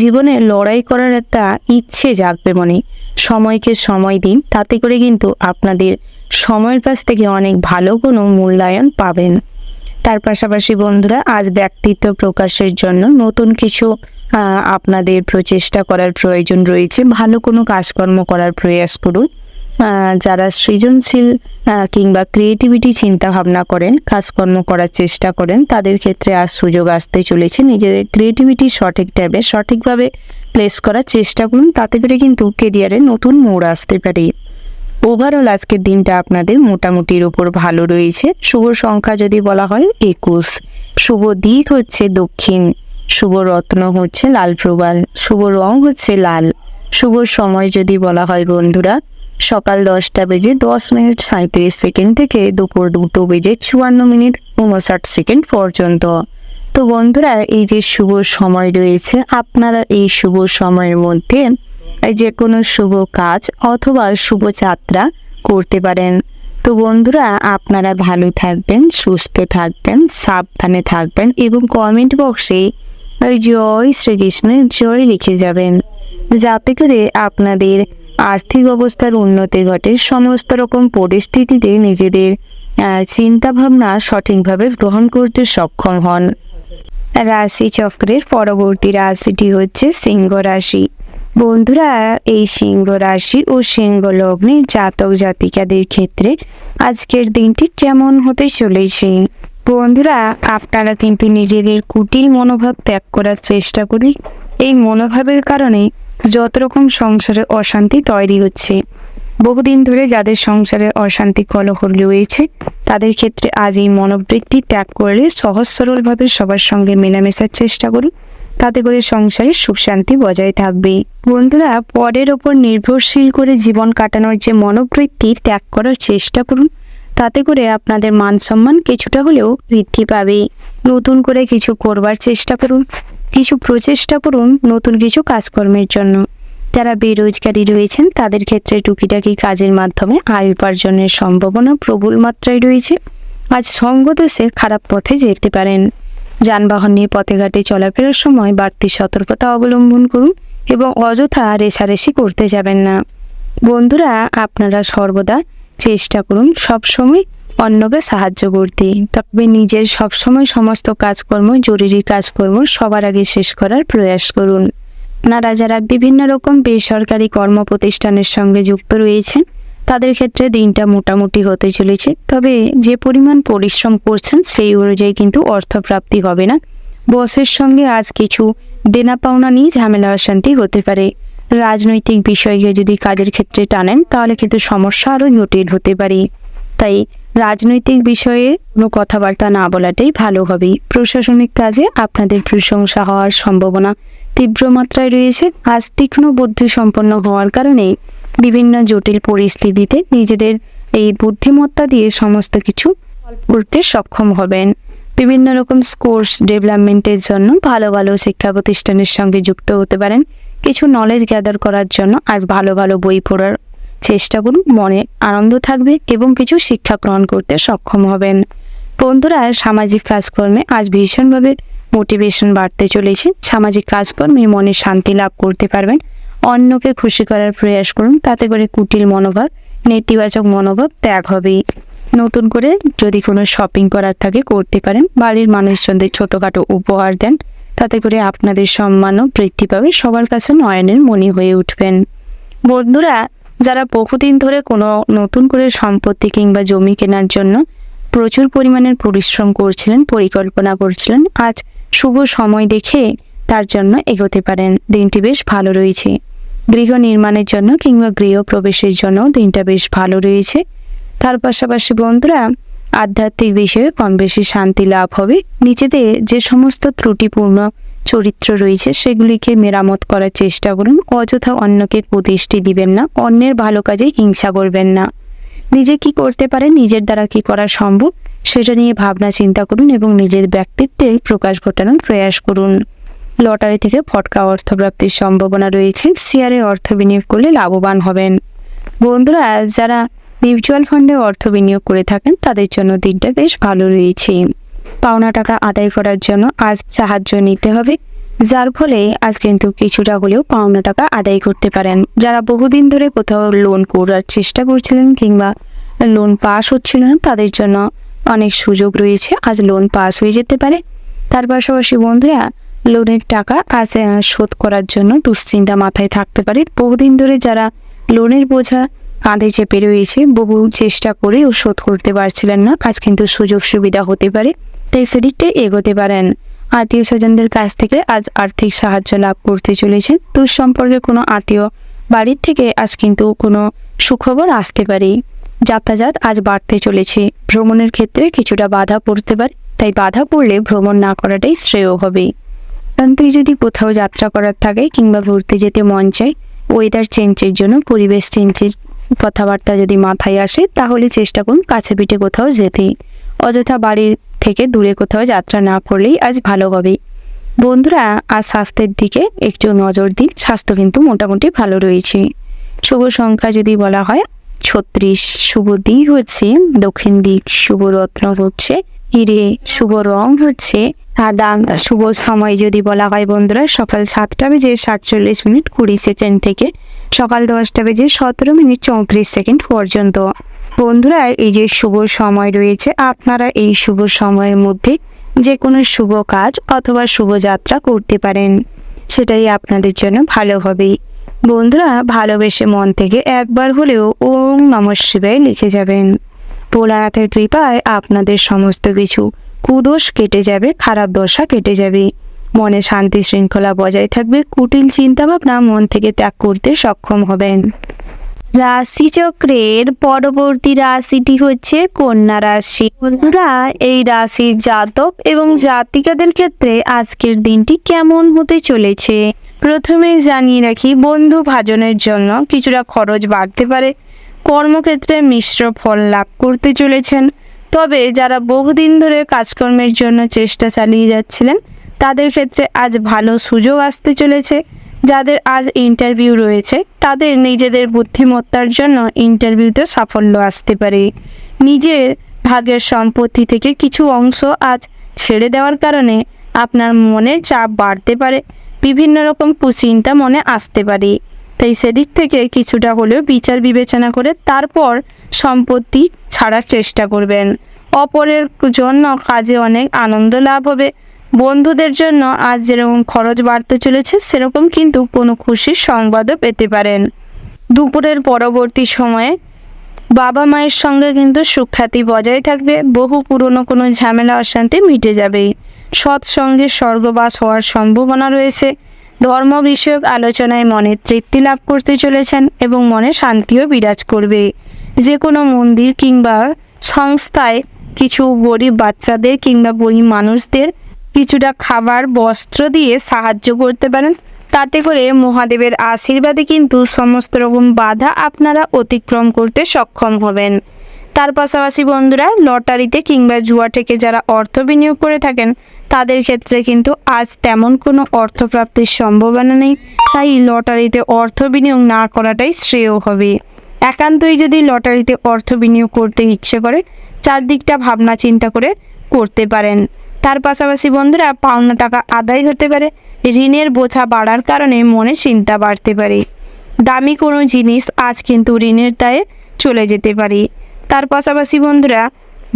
জীবনে লড়াই করার একটা ইচ্ছে জাগবে মনে। সময়কে সময় দিন, তাতে করে কিন্তু আপনাদের সময়ের কাছ থেকে অনেক ভালো কোনো মূল্যায়ন পাবেন। তার পাশাপাশি বন্ধুরা, আজ ব্যক্তিত্ব প্রকাশের জন্য নতুন কিছু আপনাদের প্রচেষ্টা করার প্রয়োজন রয়েছে। ভালো কোনো কাজকর্ম করার প্রয়াস করুন। যারা সৃজনশীল কিংবা ক্রিয়েটিভিটি চিন্তা ভাবনা করেন, কাজকর্ম করার চেষ্টা করেন, তাদের ক্ষেত্রে আজ সুযোগ আসতে চলেছে। নিজেদের ক্রিয়েটিভিটি সঠিক টাইমে সঠিকভাবে প্লেস করার চেষ্টা করুন, তাতে করে কিন্তু কেরিয়ারে নতুন মোড় আসতে পারে। ওভারঅল আজকের দিনটা আপনাদের মোটামুটির উপর ভালো রয়েছে। শুভ সংখ্যা যদি বলা হয় 21, শুভ দিক হচ্ছে দক্ষিণ, শুভ রত্ন হচ্ছে লাল প্রবাল, শুভ রং হচ্ছে লাল, শুভ সময় যদি বলা হয় বন্ধুরা, সকাল 10টা বেজে 10 মিনিট 37 সেকেন্ড থেকে দুপুর 2টো বেজে 54 মিনিট 59 সেকেন্ড পর্যন্ত। তো বন্ধুরা, এই যে শুভ সময় রয়েছে, আপনারা এই শুভ সময়ের মধ্যে যে কোনো শুভ কাজ অথবা শুভ যাত্রা করতে পারেন। তো বন্ধুরা, আপনারা ভালো থাকবেন, সুস্থ থাকবেন, সাবধানে থাকবেন এবং কমেন্ট বক্সে জয় শ্রীকৃষ্ণের জয় লিখে যাবেন, যাতে করে আপনাদের আর্থিক অবস্থার উন্নতি ঘটে, সমস্ত রকম পরিস্থিতিতে নিজেদের চিন্তা ভাবনা সঠিকভাবে গ্রহণ করতে সক্ষম হন। রাশি চক্রের পরবর্তী রাশিটি হচ্ছে সিংহ রাশি। বন্ধুরা, এই সিংহ রাশি ও সিংহ লগ্নের জাতক জাতিকাদের ক্ষেত্রে আজকের দিনটি কেমন হতে চলেছে? বন্ধুরা, আপনারা কিন্তু নিজেদের কুটিল মনোভাব ত্যাগ করার চেষ্টা করি। এই মনোভাবের কারণে যত রকম সংসারে অশান্তি তৈরি হচ্ছে, বহুদিন ধরে যাদের সংসারে অশান্তি কলহ রয়েছে, তাদের ক্ষেত্রে আজ এই মনোবৃত্তি ত্যাগ করলে সহজ সরলভাবে সবার সঙ্গে মেলামেশার চেষ্টা করুন, তাতে করে সংসারে সুখ শান্তি বজায় থাকবে। বন্ধুরা, পরের ওপর নির্ভরশীল করে জীবন কাটানোর যে মনোবৃত্তি ত্যাগ করার চেষ্টা করুন, তাতে করে আপনাদের মান সম্মান কিছুটা হলেও বৃদ্ধি পাবে। নতুন করে কিছু করবার চেষ্টা করুন, কিছু প্রচেষ্টা করুন নতুন কিছু কাজকর্মের জন্য। যারা বেরোজগারি রয়েছেন তাদের ক্ষেত্রে টুকিটাকি কাজের মাধ্যমে আয় উপার্জনের সম্ভাবনা প্রবল মাত্রায় রয়েছে। আজ সঙ্গদোষে খারাপ পথে যেতে পারেন। যানবাহন নিয়ে পথে ঘাটে চলাফেরার সময় বাড়তি সতর্কতা অবলম্বন করুন এবং অযথা রেষারেষি করতে যাবেন না। বন্ধুরা, আপনারা সর্বদা চেষ্টা করুন সবসময় অন্যকে সাহায্য করতে, তবে নিজের সবসময় সমস্ত কাজকর্ম, জরুরি কাজকর্ম সবার আগে শেষ করার প্রয়াস করুন। আপনারা যারা বিভিন্ন রকম বেসরকারি কর্ম প্রতিষ্ঠানের সঙ্গে যুক্ত রয়েছেন, তাদের ক্ষেত্রে দিনটা মোটামুটি হতে চলেছে, তবে যে পরিমাণ পরিশ্রম করছেন সেই অনুযায়ী কিন্তু অর্থপ্রাপ্তি হবে না। বসের সঙ্গে আজ কিছু দেনা পাওনা নিয়ে ঝামেলা অশান্তি হতে পারে। রাজনৈতিক বিষয়কে যদি কাজের ক্ষেত্রে টানেন, তাহলে কিন্তু সমস্যা আরও জটিল হতে পারে। তাই রাজনৈতিক বিষয়ে কোনো কথাবার্তা না বলাটাই ভালো হবে। প্রশাসনিক কাজে আপনাদের প্রশংসা হওয়ার সম্ভাবনা তীব্র মাত্রায় রয়েছে। আজ তীক্ষ্ণ বুদ্ধি সম্পন্ন হওয়ার কারণে বিভিন্ন জটিল পরিস্থিতিতে নিজেদের এই বুদ্ধিমত্তা দিয়ে সমস্ত কিছু করতে সক্ষম হবেন। বিভিন্ন রকম কোর্স ডেভেলপমেন্টের জন্য ভালো ভালো শিক্ষা প্রতিষ্ঠানের সঙ্গে যুক্ত হতে পারেন। কিছু নলেজ গ্যাদার করার জন্য আজ ভালো ভালো বই পড়ার চেষ্টা করুন, মনে আনন্দ থাকবে এবং কিছু শিক্ষা গ্রহণ করতে সক্ষম হবেন। বন্ধুরা, সামাজিক কাজকর্মে আজ ভীষণভাবে মোটিভেশন বাড়তে চলেছে। সামাজিক কাজকর্মে মনে শান্তি লাভ করতে পারবেন। অন্যকে খুশি করার প্রয়াস করুন, তাতে করে কুটিল মনোভাব, নেতিবাচক মনোভাব ত্যাগ হবে। নতুন করে যদি কোনো শপিং করার থাকে করতে পারেন। বাড়ির মানুষজনদের ছোটোখাটো উপহার দেন, তাতে করে আপনাদের সম্মানও বৃদ্ধি পাবে, সবার কাছে নয়নের মণি হয়ে উঠবেন। বন্ধুরা, যারা বহুদিন ধরে কোনো নতুন করে সম্পত্তি কিংবা জমি কেনার জন্য প্রচুর পরিমাণের পরিশ্রম করছিলেন, পরিকল্পনা করছিলেন, আজ শুভ সময় দেখে তার জন্য এগোতে পারেন। দিনটি বেশ ভালো রয়েছে। গৃহ নির্মাণের জন্য কিংবা গৃহ প্রবেশের জন্য দিনটা বেশ ভালো রয়েছে। তার পাশাপাশি বন্ধুরা, আধ্যাত্মিক বিষয়ে কম বেশি শান্তি লাভ হবে। নিজেদের যে সমস্ত ত্রুটিপূর্ণ চরিত্র রয়েছে সেগুলিকে মেরামত করার চেষ্টা করুন। অযথা অন্যকে কুদৃষ্টি দিবেন না, অন্যের ভালো কাজে হিংসা করবেন না। নিজে কি করতে পারেন, নিজের দ্বারা কি করা সম্ভব সেটা নিয়ে ভাবনা চিন্তা করুন এবং নিজের ব্যক্তিত্বে প্রকাশ ঘটানোর প্রয়াস করুন। লটারি থেকে ফটকা অর্থপ্রাপ্তির সম্ভাবনা রয়েছে। শেয়ারে অর্থ বিনিয়োগ করলে লাভবান হবেন। বন্ধুরা, যারা মিউচুয়াল ফান্ডে অর্থ বিনিয়োগ করে থাকেন তাদের জন্য দিনটা বেশ ভালো রয়েছে। পাওনা টাকা আদায় করার জন্য আজ সাহায্য নিতে হবে, যার ফলে আজ কিন্তু কিছুটা হলেও পাওনা টাকা আদায় করতে পারেন। যারা বহুদিন ধরে কোথাও লোন করার চেষ্টা করছিলেন কিংবা লোন পাস হচ্ছিল না, তাদের জন্য অনেক সুযোগ রয়েছে, আজ লোন পাস হয়ে যেতে পারে। তার পাশাপাশি বন্ধুরা, লোনের টাকা আজ শোধ করার জন্য দুশ্চিন্তা মাথায় থাকতে পারে। বহুদিন ধরে যারা লোনের বোঝা কাঁধে চেপে রয়েছে, বহু চেষ্টা করেও শোধ করতে পারছিলেন না, আজ কিন্তু সুযোগ সুবিধা হতে পারে, তাই সেদিকটাই এগোতে পারেন। আত্মীয় স্বজনদের কাছ থেকে আজ আর্থিক সাহায্য লাভ করতে চলেছেন। দূর সম্পর্কে কোনো আত্মীয় বাড়ির থেকে আজ কিন্তু কোনো সুখবর আসতে পারে। যাতায়াত আজ বাড়তে চলেছে। ভ্রমণের ক্ষেত্রে কিছুটা বাধা পড়তে পারে, তাই বাধা পড়লে ভ্রমণ না করাটাই শ্রেয় হবে। কিন্তু যদি কোথাও যাত্রা করার থাকে কিংবা ঘুরতে যেতে মন চায়, ওয়েদার চেঞ্জের জন্য, পরিবেশ চেঞ্জের কথাবার্তা যদি মাথায় আসে তাহলে চেষ্টা করুন কাছে পিঠে কোথাও যেতে। অযথা বাড়ির থেকে দূরে কোথাও যাত্রা না করলেই আজ ভালো হবে। বন্ধুরা, আজ স্বাস্থ্যের দিকে একটু নজর দিন, স্বাস্থ্য কিন্তু মোটামুটি ভালো রয়েছে। শুভ সংখ্যা যদি বলা হয় 36, শুভ দিক হচ্ছে দক্ষিণ দিক, শুভ রত্ন হচ্ছে হিরে, শুভ রং হচ্ছে সাদা। শুভ সময় যদি বলা হয় বন্ধুরা সকাল 7:47:20 থেকে সকাল 10:17:34 পর্যন্ত। বন্ধুরা, এই যে শুভ সময় রয়েছে, আপনারা এই শুভ সময়ের মধ্যে যে কোনো শুভ কাজ অথবা শুভযাত্রা করতে পারেন, সেটাই আপনাদের জন্য ভালো হবে। বন্ধুরা, ভালোবেসে মন থেকে একবার হলেও ওম নমঃ শিবায় লিখে যাবেন। ভোলানাথের কৃপায় আপনাদের সমস্ত কিছু কুদোষ কেটে যাবে, খারাপ দশা কেটে যাবে, মনে শান্তি শৃঙ্খলা বজায় থাকবে, কুটিল চিন্তাভাবনা মন থেকে ত্যাগ করতে সক্ষম হবেন। রাশিচক্রের পরবর্তী রাশিটি হচ্ছে কন্যা রাশি। বন্ধুরা, এই রাশির জাতক এবং জাতিকাদের ক্ষেত্রে আজকের দিনটি কেমন হতে চলেছে প্রথমেই জানিয়ে রাখি, বন্ধু ভাজনের জন্য কিছুটা খরচ বাড়তে পারে। কর্মক্ষেত্রে মিশ্র ফল লাভ করতে চলেছেন। তবে যারা বহুদিন ধরে কাজকর্মের জন্য চেষ্টা চালিয়ে যাচ্ছিলেন তাদের ক্ষেত্রে আজ ভালো সুযোগ আসতে চলেছে। যাদের আজ ইন্টারভিউ রয়েছে তাদের নিজেদের বুদ্ধিমত্তার জন্য ইন্টারভিউতে সাফল্য আসতে পারে। নিজের ভাগের সম্পত্তি থেকে কিছু অংশ আজ ছেড়ে দেওয়ার কারণে আপনার মনে চাপ বাড়তে পারে, বিভিন্ন রকম কুচিন্তা মনে আসতে পারে। তাই সেদিক থেকে কিছুটা হলেও বিচার বিবেচনা করে তারপর সম্পত্তি ছাড়ার চেষ্টা করবেন। অপরের জন্য কাজে অনেক আনন্দ লাভ হবে। বন্ধুদের জন্য আজ যেরকম খরচ বাড়তে চলেছে সেরকম কিন্তু কোনো খুশির সংবাদও পেতে পারেন। দুপুরের পরবর্তী সময়ে বাবা মায়ের সঙ্গে কিন্তু সুখ্যাতি বজায় থাকবে। বহু পুরনো কোনো ঝামেলা অশান্তি মিটে যাবে। সৎসঙ্গে স্বর্গবাস হওয়ার সম্ভাবনা রয়েছে। ধর্ম বিষয়ক আলোচনায় মনে তৃপ্তি লাভ করতে চলেছেন এবং মনে শান্তিও বিরাজ করবে। যে কোনো মন্দির কিংবা সংস্থায় কিছু গরিব বাচ্চাদের কিংবা গরিব মানুষদের কিছুটা খাবার বস্ত্র দিয়ে সাহায্য করতে পারেন। তাতে করে মহাদেবের আশীর্বাদে কিন্তু সমস্ত রকম বাধা আপনারা অতিক্রম করতে সক্ষম হবেন। তার পাশাপাশি বন্ধুরা, লটারিতে কিংবা জুয়া থেকে যারা অর্থ বিনিয়োগ করে থাকেন তাদের ক্ষেত্রে কিন্তু আজ তেমন কোনো অর্থপ্রাপ্তির সম্ভাবনা নেই। তাই লটারিতে অর্থ বিনিয়োগ না করাটাই শ্রেয় হবে। একান্তই যদি লটারিতে অর্থ বিনিয়োগ করতে ইচ্ছে করে চারদিকটা ভাবনা চিন্তা করে করতে পারেন। তার পাশাপাশি বন্ধুরা, পাওনা টাকা আদায় হতে পারে। ঋণের বোঝা বাড়ার কারণে মনে চিন্তা বাড়তে পারে। দামি কোনো জিনিস আজ কিন্তু ঋণের দায়ে চলে যেতে পারে। তার পাশাপাশি বন্ধুরা,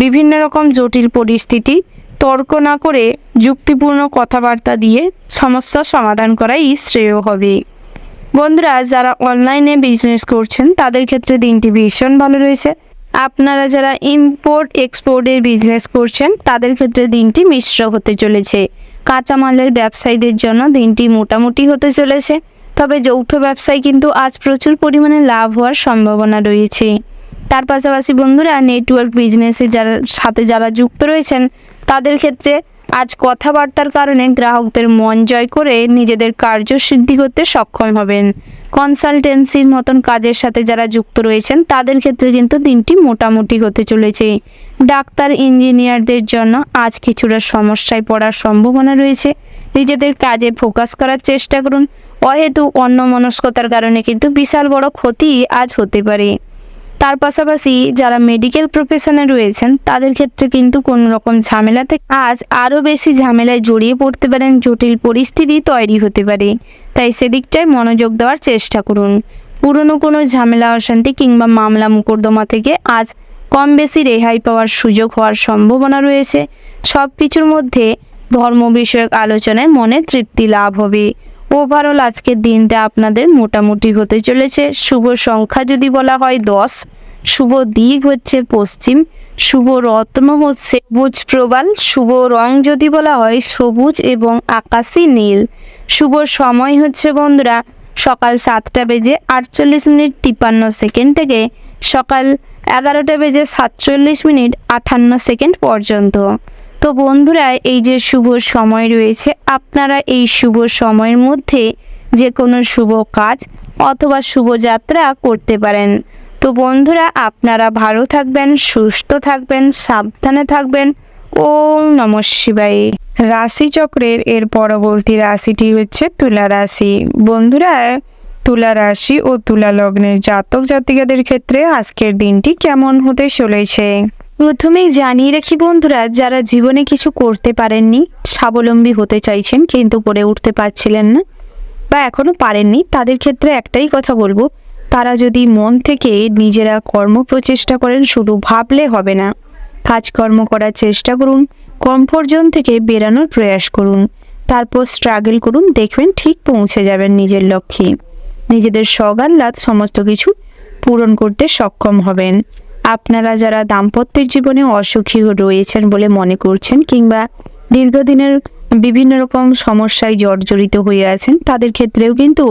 বিভিন্ন রকম জটিল পরিস্থিতি তর্ক না করে যুক্তিপূর্ণ কথাবার্তা দিয়ে সমস্যার সমাধান করাই শ্রেয় হবে। বন্ধুরা, যারা অনলাইনে বিজনেস করছেন তাদের ক্ষেত্রে দিনটি ভীষণ ভালো রয়েছে। আপনারা যারা ইম্পোর্ট এক্সপোর্টের বিজনেস করছেন তাদের ক্ষেত্রে দিনটি মিশ্র হতে চলেছে। কাঁচামালের ব্যবসায়ীদের জন্য দিনটি মোটামুটি হতে চলেছে। তবে যৌথ ব্যবসায় কিন্তু আজ প্রচুর পরিমাণে লাভ হওয়ার সম্ভাবনা রয়েছে। তার পাশাপাশি বন্ধুরা, নেটওয়ার্ক বিজনেসে যারা যুক্ত রয়েছেন তাদের ক্ষেত্রে আজ কথাবার্তার কারণে গ্রাহকদের মন জয় করে নিজেদের কার্যসিদ্ধি করতে সক্ষম হবেন। কনসালটেন্সির মতন কাজের সাথে যারা যুক্ত রয়েছেন তাদের ক্ষেত্রে কিন্তু দিনটি মোটামুটি হতে চলেছে। ডাক্তার ইঞ্জিনিয়ারদের জন্য আজ কিছুটা সমস্যায় পড়ার সম্ভাবনা রয়েছে। নিজেদের কাজে ফোকাস করার চেষ্টা করুন। অহেতুক অন্যমনস্কতার কারণে কিন্তু বিশাল বড় ক্ষতি আজ হতে পারে। তার পাশাপাশি যারা মেডিকেল প্রফেশনে রয়েছেন তাদের ক্ষেত্রে কিন্তু কোনো রকম ঝামেলা থেকে আজ আরও বেশি ঝামেলায় জড়িয়ে পড়তে পারেন। জটিল পরিস্থিতি তৈরি হতে পারে। তাই সেদিকটায় মনোযোগ দেওয়ার চেষ্টা করুন। পুরনো কোনো ঝামেলা অশান্তি কিংবা মামলা মোকদ্দমা থেকে আজ কম বেশি রেহাই পাওয়ার সুযোগ হওয়ার সম্ভাবনা রয়েছে। সব কিছুর মধ্যে ধর্ম বিষয়ক আলোচনায় মনে তৃপ্তি লাভ হবে। ওভারঅল আজকের দিনটা আপনাদের মোটামুটি হতে চলেছে। শুভ সংখ্যা যদি বলা হয় 10, শুভ দিক হচ্ছে পশ্চিম, শুভ রত্ন হচ্ছে সবুজ প্রবাল, শুভ রং যদি বলা হয় সবুজ এবং আকাশি নীল। শুভ সময় হচ্ছে বন্ধুরা সকাল 7:48:53 থেকে সকাল 11:47:58 পর্যন্ত। তো বন্ধুরা, এই যে শুভ সময় রয়েছে আপনারা এই শুভ সময়ের মধ্যে যে কোনো শুভ কাজ অথবা শুভযাত্রা করতে পারেন। তো বন্ধুরা, আপনারা ভালো থাকবেন, সুস্থ থাকবেন, সাবধানে থাকবেন। ওম নমঃ শিবায়। রাশিচক্রের এর পরবর্তী রাশিটি হচ্ছে তুলা রাশি। বন্ধুরা, তুলা রাশি ও তুলা লগ্নের জাতক জাতিকাদের ক্ষেত্রে আজকের দিনটি কেমন হতে চলেছে। প্রথমেই জানিয়ে রাখি বন্ধুরা, যারা জীবনে কিছু করতে পারেননি, স্বাবলম্বী হতে চাইছেন কিন্তু করে উঠতে পারছিলেন না বা এখনো পারেননি, তাদের ক্ষেত্রে একটাই কথা বলবো, তারা যদি মন থেকে নিজেরা কর্ম প্রচেষ্টা করেন, শুধু ভাবলে হবে না, কাজকর্ম করার চেষ্টা করুন, কমফোর্ট জোন থেকে বেরানোর প্রয়াস করুন, তারপর স্ট্রাগল করুন, দেখবেন ঠিক পৌঁছে যাবেন নিজের লক্ষ্যে। নিজেদের শখ আহ্লাদ সমস্ত কিছু পূরণ করতে সক্ষম হবেন। আপনারা যারা দাম্পত্যের জীবনে অসুখী রয়েছেন বলে মনে করছেন কিংবা দীর্ঘদিনের বিভিন্ন রকম সমস্যায় জর্জরিত হয়ে আছেন, তাদের ক্ষেত্রেও কিন্তু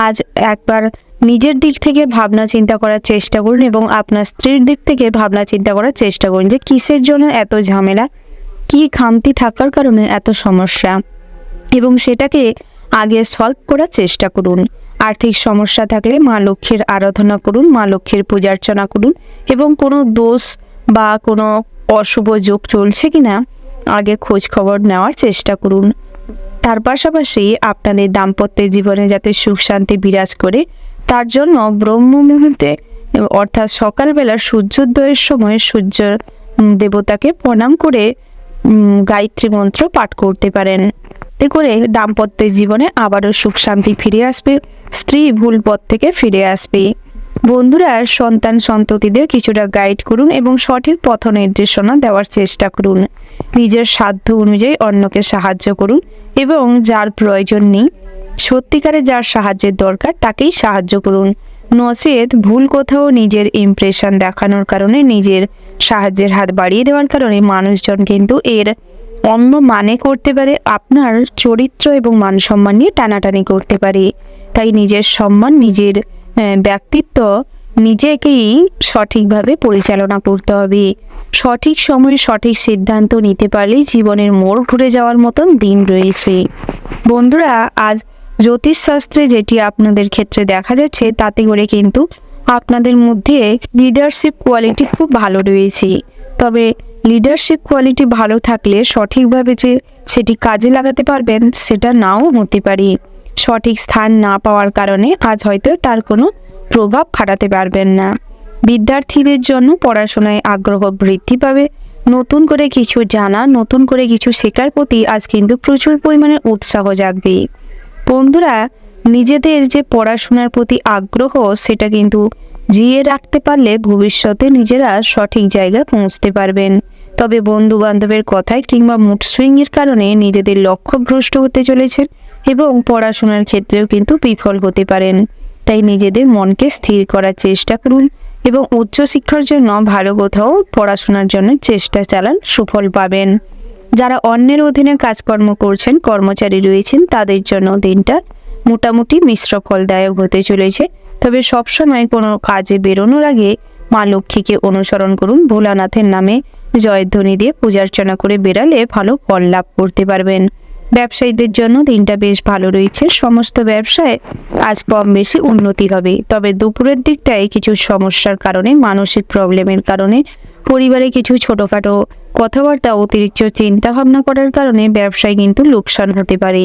আজ একবার নিজের দিক থেকে ভাবনা চিন্তা করার চেষ্টা করুন এবং আপনার স্ত্রীর দিক থেকে ভাবনা চিন্তা করার চেষ্টা করুন যে কিসের জন্য এত ঝামেলা, কি খামতি থাকার কারণে এত সমস্যা, এবং সেটাকে আগে সলভ করার চেষ্টা করুন। আর্থিক সমস্যা থাকলে মা লক্ষ্মীর আরাধনা করুন, মা লক্ষ্মীর পূজার্চনা করুন এবং কোনো দোষ বা কোনো অশুভ যোগ চলছে কিনা আগে খোঁজ খবর নেওয়ার চেষ্টা করুন। তার পাশাপাশি আপনাদের দাম্পত্যের জীবনে যাতে সুখ শান্তি বিরাজ করে, তার জন্য ব্রহ্ম মুহূর্তে অর্থাৎ সকালবেলা সূর্যোদয়ের সময় সূর্য দেবতাকে প্রণাম করে গায়ত্রী মন্ত্র পাঠ করতে পারেন। এতে করে দাম্পত্যের জীবনে আবারও সুখ শান্তি ফিরে আসবে, স্ত্রী ভুল পথ থেকে ফিরে আসবে। বন্ধুরা, সন্তান সন্ততিদের কিছুটা গাইড করুন এবং সঠিক পথ নির্দেশনা দেওয়ার চেষ্টা করুন। নিজের সাধ্য অনুযায়ী অন্যকে সাহায্য করুন এবং যার প্রয়োজন নেই, সত্যিকারে যার সাহায্যের দরকার তাকেই সাহায্য করুন। নচেত ভুল কোথাও নিজের ইমপ্রেশন দেখানোর কারণে, নিজের সাহায্যের হাত বাড়িয়ে দেওয়ার কারণে মানুষজন কিন্তু এর অন্য মানে করতে পারে, আপনার চরিত্র এবং মান সম্মান নিয়ে টানাটানি করতে পারে। তাই নিজের সম্মান, নিজের ব্যক্তিত্ব নিজেকেই সঠিকভাবে পরিচালনা করতে হবে। সঠিক সময়ে সঠিক সিদ্ধান্ত নিতে পারলেই জীবনের মোড় ঘুরে যাওয়ার মতন দিন রয়েছে। বন্ধুরা, আজ জ্যোতিষশাস্ত্রে যেটি আপনাদের ক্ষেত্রে দেখা যাচ্ছে, তাতে করে কিন্তু আপনাদের মধ্যে লিডারশিপ কোয়ালিটি খুব ভালো রয়েছে। তবে লিডারশিপ কোয়ালিটি ভালো থাকলে সঠিকভাবে যে সেটি কাজে লাগাতে পারবেন সেটা নাও হতে পারে। সঠিক স্থান না পাওয়ার কারণে আজ হয়তো তার কোনো প্রভাব খাটাতে পারবেন না। বিদ্যার্থীদের জন্য পড়াশোনায় আগ্রহ বৃদ্ধি পাবে। নতুন করে কিছু জানা, নতুন করে কিছু শেখার প্রতি আজ কিন্তু প্রচুর পরিমাণে উৎসাহ জাগবে। বন্ধুরা, নিজেদের যে পড়াশোনার প্রতি আগ্রহ সেটা কিন্তু জিয়ে রাখতে পারলে ভবিষ্যতে নিজেরা সঠিক জায়গায় পৌঁছতে পারবেন। তবে বন্ধু বান্ধবের কথায় কিংবা মুড সুইংয়ের কারণে নিজেদের লক্ষ্য ভ্রষ্ট হতে চলেছে এবং পড়াশোনার ক্ষেত্রেও কিন্তু বিফল হতে পারেন। তাই নিজেদের মনকে স্থির করার চেষ্টা করুন এবং উচ্চশিক্ষার জন্য ভালো কোথাও পড়াশোনার জন্য চেষ্টা চালান, সুফল পাবেন। যারা অন্যের অধীনে কাজকর্ম করছেন, কর্মচারী রয়েছেন, তাদের জন্য দিনটা মোটামুটি মিশ্র ফলদায়ক হতে চলেছে। তবে সবসময় কোনো কাজে বেরোনোর আগে মা লক্ষ্মীকে অনুসরণ করুন। ভোলানাথের নামে জয়ধ্বনি দিয়ে পূজার্চনা করে বেরালে ভালো ফল লাভ করতে পারবেন। ব্যবসায়ীদের জন্য দিনটা বেশ ভালো রয়েছে। সমস্ত ব্যবসায় আজ কম বেশি উন্নতি হবে। তবে দুপুরের দিকটায় কিছু সমস্যার কারণে, মানসিক প্রবলেমের কারণে, পরিবারে কিছু ছোটোখাটো কথাবার্তা, অতিরিক্ত চিন্তা ভাবনা করার কারণে ব্যবসায় কিন্তু লোকসান হতে পারে।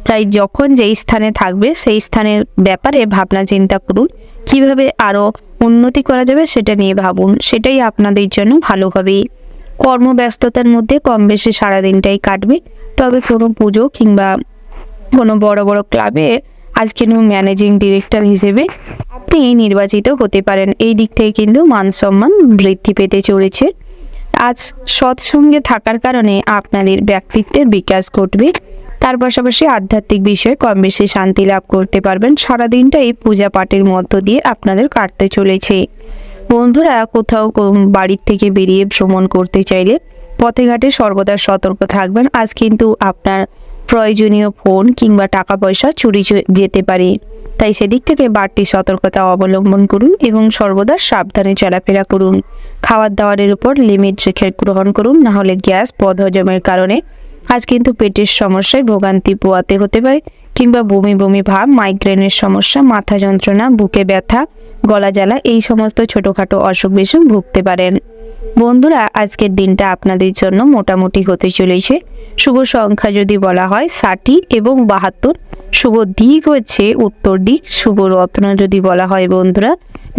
তাই যখন যেই স্থানে থাকবে সেই স্থানের ব্যাপারে ভাবনা চিন্তা করুন, কিভাবে আরও উন্নতি করা যাবে সেটা নিয়ে ভাবুন, সেটাই আপনাদের জন্য ভালো হবে। কর্মব্যস্ততার মধ্যে কম বেশি সারাদিনটাই কাটবে। তবে কোনো পুজো কিংবা কোনো বড় বড় ক্লাবে আজকে ম্যানেজিং ডিরেক্টর হিসেবে আপনি নির্বাচিত হতে পারেন। এই দিক থেকে কিন্তু মান সম্মান বৃদ্ধি পেতে চলেছে। আজ সৎসঙ্গে থাকার কারণে আপনাদের ব্যক্তিত্বের বিকাশ ঘটবে। তার পাশাপাশি আধ্যাত্মিক বিষয়ে কম বেশি শান্তি লাভ করতে পারবেন। সারাদিনটাই পূজা পাঠের মধ্য দিয়ে আপনাদের কাটতে চলেছে। বন্ধুরা, কোথাও বাড়ির থেকে বেরিয়ে ভ্রমণ করতে চাইলে পথে ঘাটে সর্বদা সতর্ক থাকবেন। আজ কিন্তু আপনার প্রয়োজনীয় ফোন কিংবা টাকা পয়সা চুরি যেতে পারে। তাই সেদিক থেকে বাড়তি সতর্কতা অবলম্বন করুন এবং সর্বদা সাবধানে চলাফেরা করুন। খাবার দাবারের উপর লিমিট রেখে গ্রহণ করুন, নাহলে গ্যাস, বদহজমের কারণে আজ কিন্তু পেটের সমস্যায় ভোগান্তি পোয়াতে হতে পারে। কিংবা বমি বমি ভাব, মাইগ্রেনের সমস্যা, মাথা যন্ত্রণা, বুকে ব্যথা, গলা জ্বালা এই সমস্ত ছোটোখাটো অসুখ বিসুখ ভুগতে পারেন। বন্ধুরা, আজকের দিনটা আপনাদের জন্য মোটামুটি হতে চলেছে। শুভ সংখ্যা যদি বলা হয় 60 এবং 72। শুভ দিক হচ্ছে উত্তর দিক। শুভ রত্ন যদি বলা হয় বন্ধুরা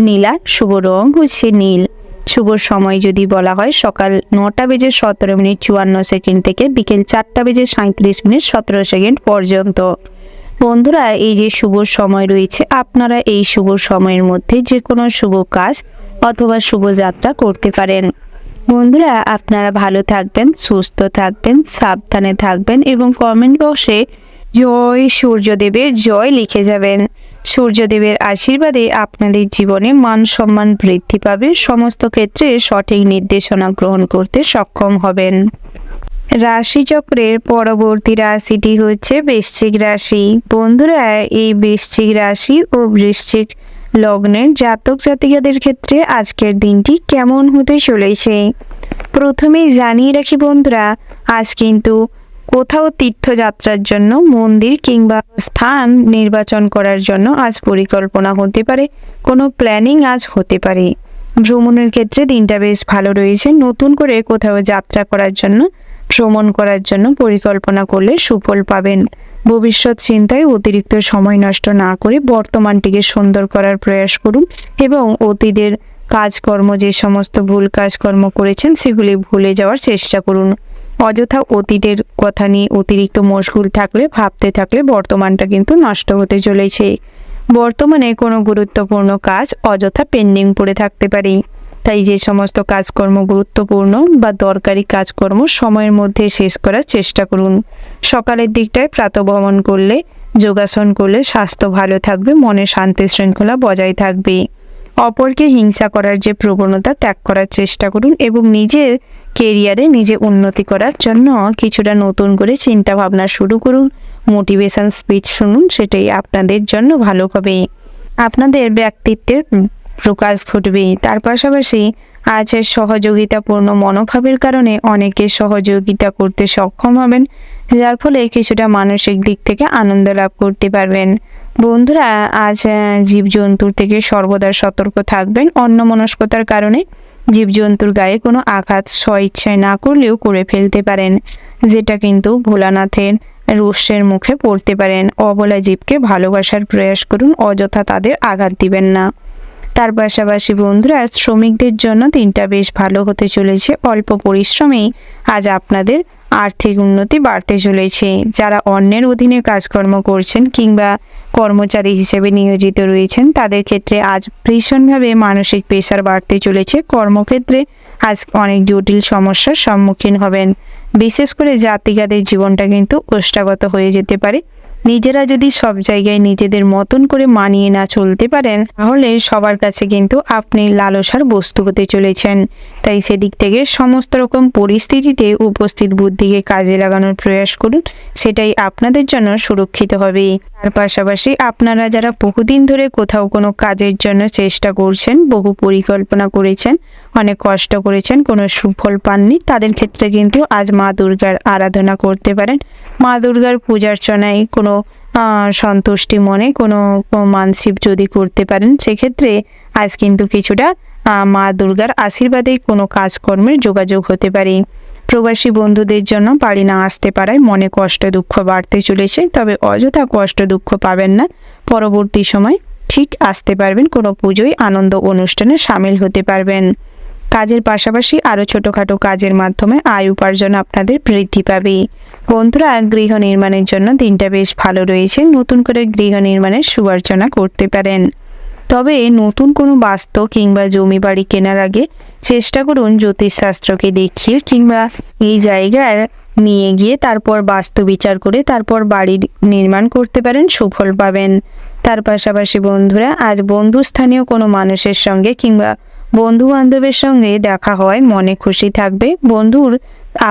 নীলা। শুভ রং হচ্ছে নীল। শুভ সময় যদি বলা হয় সকাল 9:17:54 থেকে বিকেল 4:37:17 পর্যন্ত। বন্ধুরা, এই যে শুভ সময় রয়েছে, আপনারা এই শুভ সময়ের মধ্যে যে কোনো শুভ কাজ অথবা শুভ যাত্রা করতে পারেন। বন্ধুরা, আপনারা ভালো থাকবেন, সুস্থ থাকবেন, সাবধানে থাকবেন এবং কমেন্ট বক্সে জয় সূর্যদেবের জয় লিখে যাবেন। সূর্যদেবের আশীর্বাদে আপনাদের জীবনে মান সম্মান বৃদ্ধি পাবে, সমস্ত ক্ষেত্রে সঠিক নির্দেশনা গ্রহণ করতে সক্ষম হবেন। রাশিচক্রের পরবর্তী রাশিটি হচ্ছে বৃশ্চিক রাশি। বন্ধুরা, এই বৃশ্চিক রাশি ও বৃশ্চিক লগ্নের জাতক জাতিকাদের ক্ষেত্রে আজকের দিনটি কেমন হতে চলেছে প্রথমেই জানিয়ে রাখি বন্ধুরা, আজ কিন্তু কোথাও তীর্থযাত্রার জন্য মন্দির কিংবা স্থান নির্বাচন করার জন্য আজ পরিকল্পনা হতে পারে, কোনো প্ল্যানিং আজ হতে পারে। ভ্রমণের ক্ষেত্রে দিনটা বেশ ভালো রয়েছে। নতুন করে কোথাও যাত্রা করার জন্য, ভ্রমণ করার জন্য পরিকল্পনা করলে সুফল পাবেন। ভবিষ্যৎ চিন্তায় অতিরিক্ত সময় নষ্ট না করে বর্তমানটিকে সুন্দর করার প্রয়াস করুন এবং অতীতের কাজকর্ম, যে সমস্ত ভুল কাজকর্ম করেছেন সেগুলি ভুলে যাওয়ার চেষ্টা করুন। অযথা অতীতের কথা নিয়ে অতিরিক্ত মশগুল থাকলে, ভাবতে থাকলে বর্তমানটা কিন্তু নষ্ট হতে চলেছে। বর্তমানে কোনো গুরুত্বপূর্ণ কাজ অযথা পেন্ডিং পড়ে থাকতে পারে। তাই যে সমস্ত কাজকর্ম গুরুত্বপূর্ণ বা দরকারি কাজকর্ম সময়ের মধ্যে শেষ করার চেষ্টা করুন। সকালের দিকটায় প্রাতঃভ্রমণ করলে, যোগাসন করলে স্বাস্থ্য ভালো থাকবে, মনে শান্তি শৃঙ্খলা বজায় থাকবে। অপরকে হিংসা করার যে প্রবণতা ত্যাগ করার চেষ্টা করুন এবং নিজের কেরিয়ারে নিজে উন্নতি করার জন্য কিছুটা নতুন করে চিন্তা ভাবনা শুরু করুন। মোটিভেশন স্পিচ শুনুন, সেটাই আপনাদের জন্য ভালো হবে। আপনাদের ব্যক্তিত্বের প্রকাশ ঘটবে। তার পাশাপাশি আজ সহযোগিতাপূর্ণ মনোভাবের কারণে অনেকে সহযোগিতা করতে সক্ষম হবেন, যার ফলে কিছুটা মানসিক দিক থেকে আনন্দ লাভ করতে পারবেন। বন্ধুরা, আজ জীবজন্তুর থেকে সর্বদা সতর্ক থাকবেন। অন্যমনস্কতার কারণে জীবজন্তুর গায়ে কোনো আঘাত স্বইচ্ছায় না করলেও করে ফেলতে পারেন, যেটা কিন্তু ভোলানাথের রোষের মুখে পড়তে পারেন। অবলা জীবকে ভালোবাসার প্রয়াস করুন, অযথা তাদের আঘাত দিবেন না। তার পাশাপাশি বন্ধুরা, শ্রমিকদের জন্য দিনটা বেশ ভালো হতে চলেছে। অল্প পরিশ্রমেই আজ আপনাদের আর্থিক উন্নতি বাড়তে চলেছে। যারা অন্যের অধীনে কাজকর্ম করছেন কিংবা কর্মচারী হিসেবে নিয়োজিত রয়েছেন, তাদের ক্ষেত্রে আজ ভীষণভাবে মানসিক প্রেশার বাড়তে চলেছে। কর্মক্ষেত্রে আজ অনেক জটিল সমস্যার সম্মুখীন হবেন। বিশেষ করে জাতিকাদের জীবনটা কিন্তু ওষ্ঠাগত হয়ে যেতে পারে। নিজেরা যদি সব জায়গায় নিজেদের মতন করে মানিয়ে না চলতে পারেন, তাহলে সবার কাছে কিন্তু আপনি লালসার বস্তু হতে চলেছেন। তাই সেদিক থেকে সমস্ত রকম পরিস্থিতিতে উপস্থিত বুদ্ধিকে কাজে লাগানোর প্রয়াস করুন, সেটাই আপনাদের জন্য সুরক্ষিত হবে। তার পাশাপাশি আপনারা যারা বহুদিন ধরে কোথাও কোনো কাজের জন্য চেষ্টা করছেন, বহু পরিকল্পনা করেছেন, অনেক কষ্ট করেছেন, কোনো সুফল পাননি, তাদের ক্ষেত্রে কিন্তু আজ মা দুর্গার আরাধনা করতে পারেন। মা দুর্গার পূজার্চনায় কোনো সন্তুষ্টি মনে কোনো মানসিক যদি করতে পারেন, সেক্ষেত্রে আজ কিন্তু কিছুটা মা দুর্গার আশীর্বাদে কোনো কাজকর্মের যোগাযোগ হতে পারে। প্রবাসী বন্ধুদের জন্য বাড়ি না আসতে পারায় মনে কষ্ট দুঃখ বাড়তে চলেছে, তবে অযথা কষ্ট দুঃখ পাবেন না। পরবর্তী সময় ঠিক আসতে পারবেন, কোনো পুজোয় আনন্দ অনুষ্ঠানে সামিল হতে পারবেন। কাজের পাশাপাশি আরও ছোটোখাটো কাজের মাধ্যমে আয় উপার্জন আপনাদের বৃদ্ধি পাবে। বন্ধুরা, গৃহ নির্মাণের জন্য দিনটা বেশ ভালো রয়েছে। নতুন করে গৃহ নির্মাণের শুভার্চনা করতে পারেন। তবে নতুন কোনো বাস্তু কিংবা জমি বাড়ি কেনার আগে চেষ্টা করুন জ্যোতিষশাস্ত্রকে দেখিয়ে কিংবা এই জায়গায় নিয়ে গিয়ে তারপর বাস্তু বিচার করে তারপর বাড়ি নির্মাণ করতে পারেন, সুফল পাবেন। তার পাশাপাশি বন্ধুরা, আজ বন্ধুস্থানীয় কোনো মানুষের সঙ্গে কিংবা বন্ধু বান্ধবের সঙ্গে দেখা হয়, মনে খুশি থাকবে। বন্ধুর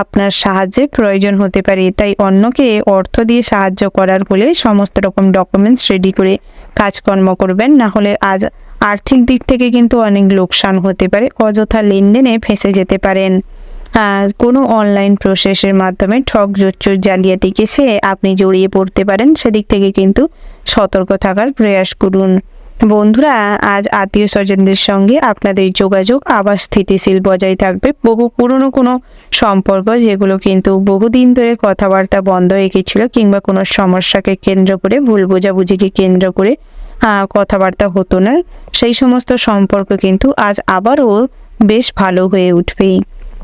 আপনার সাহায্যের প্রয়োজন হতে পারে, তাই অন্যকে অর্থ দিয়ে সাহায্য করার হলে সমস্ত রকম ডকুমেন্টস রেডি করে কাজকর্ম করবেন, না হলে আজ আর্থিক দিক থেকে কিন্তু অনেক লোকসান হতে পারে, অযথা লেনদেনে ফেঁসে যেতে পারেন। কোনো অনলাইন প্রসেসের মাধ্যমে ঠক জোচ্চুর জালিয়াতিকে আপনি জড়িয়ে পড়তে পারেন, সেদিক থেকে কিন্তু সতর্ক থাকার প্রয়াস করুন। বন্ধুরা, আজ আত্মীয় স্বজনদের সঙ্গে আপনাদের যোগাযোগ আবার স্থিতিশীল বজায় থাকবে। বহু পুরনো কোনো সম্পর্ক যেগুলো কিন্তু বহুদিন ধরে কথাবার্তা বন্ধ হয়ে গেছিল, কিংবা কোনো সমস্যাকে কেন্দ্র করে, ভুল বোঝাবুঝিকে কেন্দ্র করে কথাবার্তা হতো না, সেই সমস্ত সম্পর্ক কিন্তু আজ আবারও বেশ ভালো হয়ে উঠবে।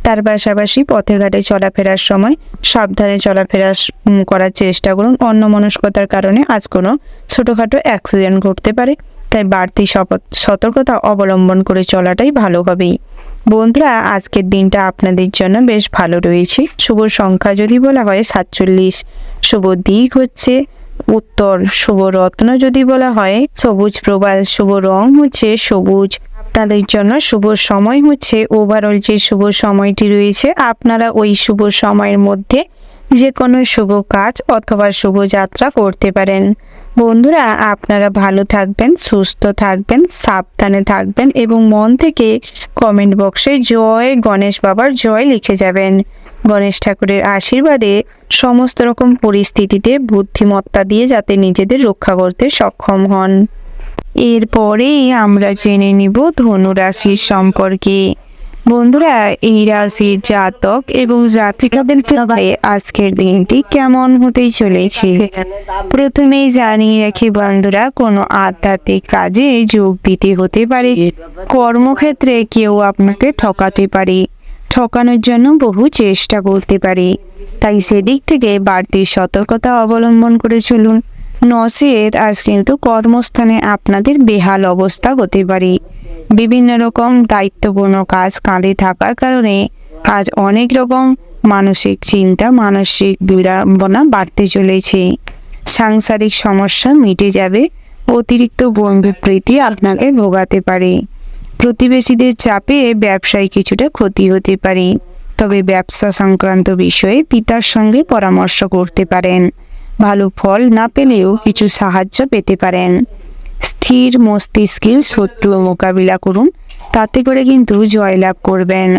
তার পাশাপাশি পথে ঘাটে চলাফেরার সময় সাবধানে চলাফেরা করার চেষ্টা করুন। অন্যমনস্কতার কারণে আজ কোনো ছোটোখাটো অ্যাক্সিডেন্ট ঘটতে পারে, তাই বাড়তি সতর্কতা অবলম্বন করে চলাটাই ভালো হবে। বন্ধুরা, আজকের দিনটা আপনাদের জন্য বেশ ভালো রয়েছে। শুভ সংখ্যা যদি বলা হয় 47, শুভ দিক হচ্ছে উত্তর, শুভ রত্ন যদি বলা হয় সবুজ প্রবাল, শুভ রং হচ্ছে সবুজ। আপনাদের জন্য শুভ সময় হচ্ছে ওভারঅল যে শুভ সময়টি রয়েছে, আপনারা ওই শুভ সময়ের মধ্যে যে কোনো শুভ কাজ অথবা শুভ যাত্রা করতে পারেন। বন্ধুরা, আপনারা ভালো থাকবেন, সুস্থ থাকবেন, সাবধানে থাকবেন এবং মন থেকে কমেন্ট বক্সে জয় গণেশ বাবার জয় লিখে যাবেন। গণেশ ঠাকুরের আশীর্বাদে সমস্ত রকম পরিস্থিতিতে বুদ্ধিমত্তা দিয়ে যাতে নিজেদের রক্ষা করতে সক্ষম হন। এরপরে আমরা জেনে নিব ধনু রাশির সম্পর্কে। বন্ধুরা, এই রাশির জাতক এবং জাতিকাদের ক্ষেত্রে আজকের দিনটি কেমন হতে চলেছে প্রথমেই জানিয়ে রাখি বন্ধুরা, কোনো আধ্যাত্মিক কাজে যোগ দিতে হতে পারে। কর্মক্ষেত্রে কেউ আপনাকে ঠকাতে পারে, ঠকানোর জন্য বহু চেষ্টা করতে পারে, তাই সেদিক থেকে বাড়তি সতর্কতা অবলম্বন করে চলুন। নচেত আজ কিন্তু কর্মস্থানে আপনাদের বেহাল অবস্থা হতে পারে। বিভিন্ন রকম দায়িত্বপূর্ণ কাজ কাঁধে থাকার কারণে আজ অনেক রকম মানসিক চিন্তা, মানসিক বিড়ম্বনা বাড়তে চলেছে। সাংসারিক সমস্যা মিটে যাবে, অতিরিক্ত বন্ধুপ্রীতি আপনাকে ভোগাতে পারে। প্রতিবেশীদের চাপে ব্যবসায় কিছুটা ক্ষতি হতে পারে, তবে ব্যবসা সংক্রান্ত বিষয়ে পিতার সঙ্গে পরামর্শ করতে পারেন। ভালো ফল না পেলেও কিছু সাহায্য পেতে পারেন। স্থির মস্তিষ্কের শত্রু মোকাবিলা করুন, তাতে করে কিন্তু জয়লাভ করবেন।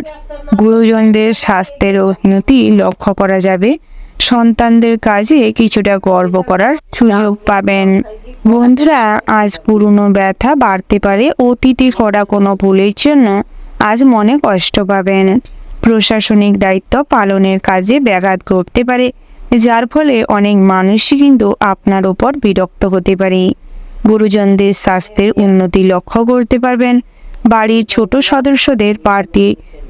গুরুজনদের স্বাস্থ্যের উন্নতি লক্ষ্য করা যাবে। সন্তানদের কাজে কিছুটা গর্ব করার সুযোগ পাবেন। বন্ধুরা, আজ পুরনো ব্যথা বাড়তে পারে। অতীতে করা কোনো ভুলের জন্য আজ মনে কষ্ট পাবেন। প্রশাসনিক দায়িত্ব পালনের কাজে ব্যাঘাত ঘটতে পারে, যার ফলে অনেক মানুষই কিন্তু আপনার উপর বিরক্ত হতে পারে। গুরুজনদের স্বাস্থ্যের উন্নতি লক্ষ্য করতে পারবেন। বাড়ির ছোট সদস্যদের বাড়তি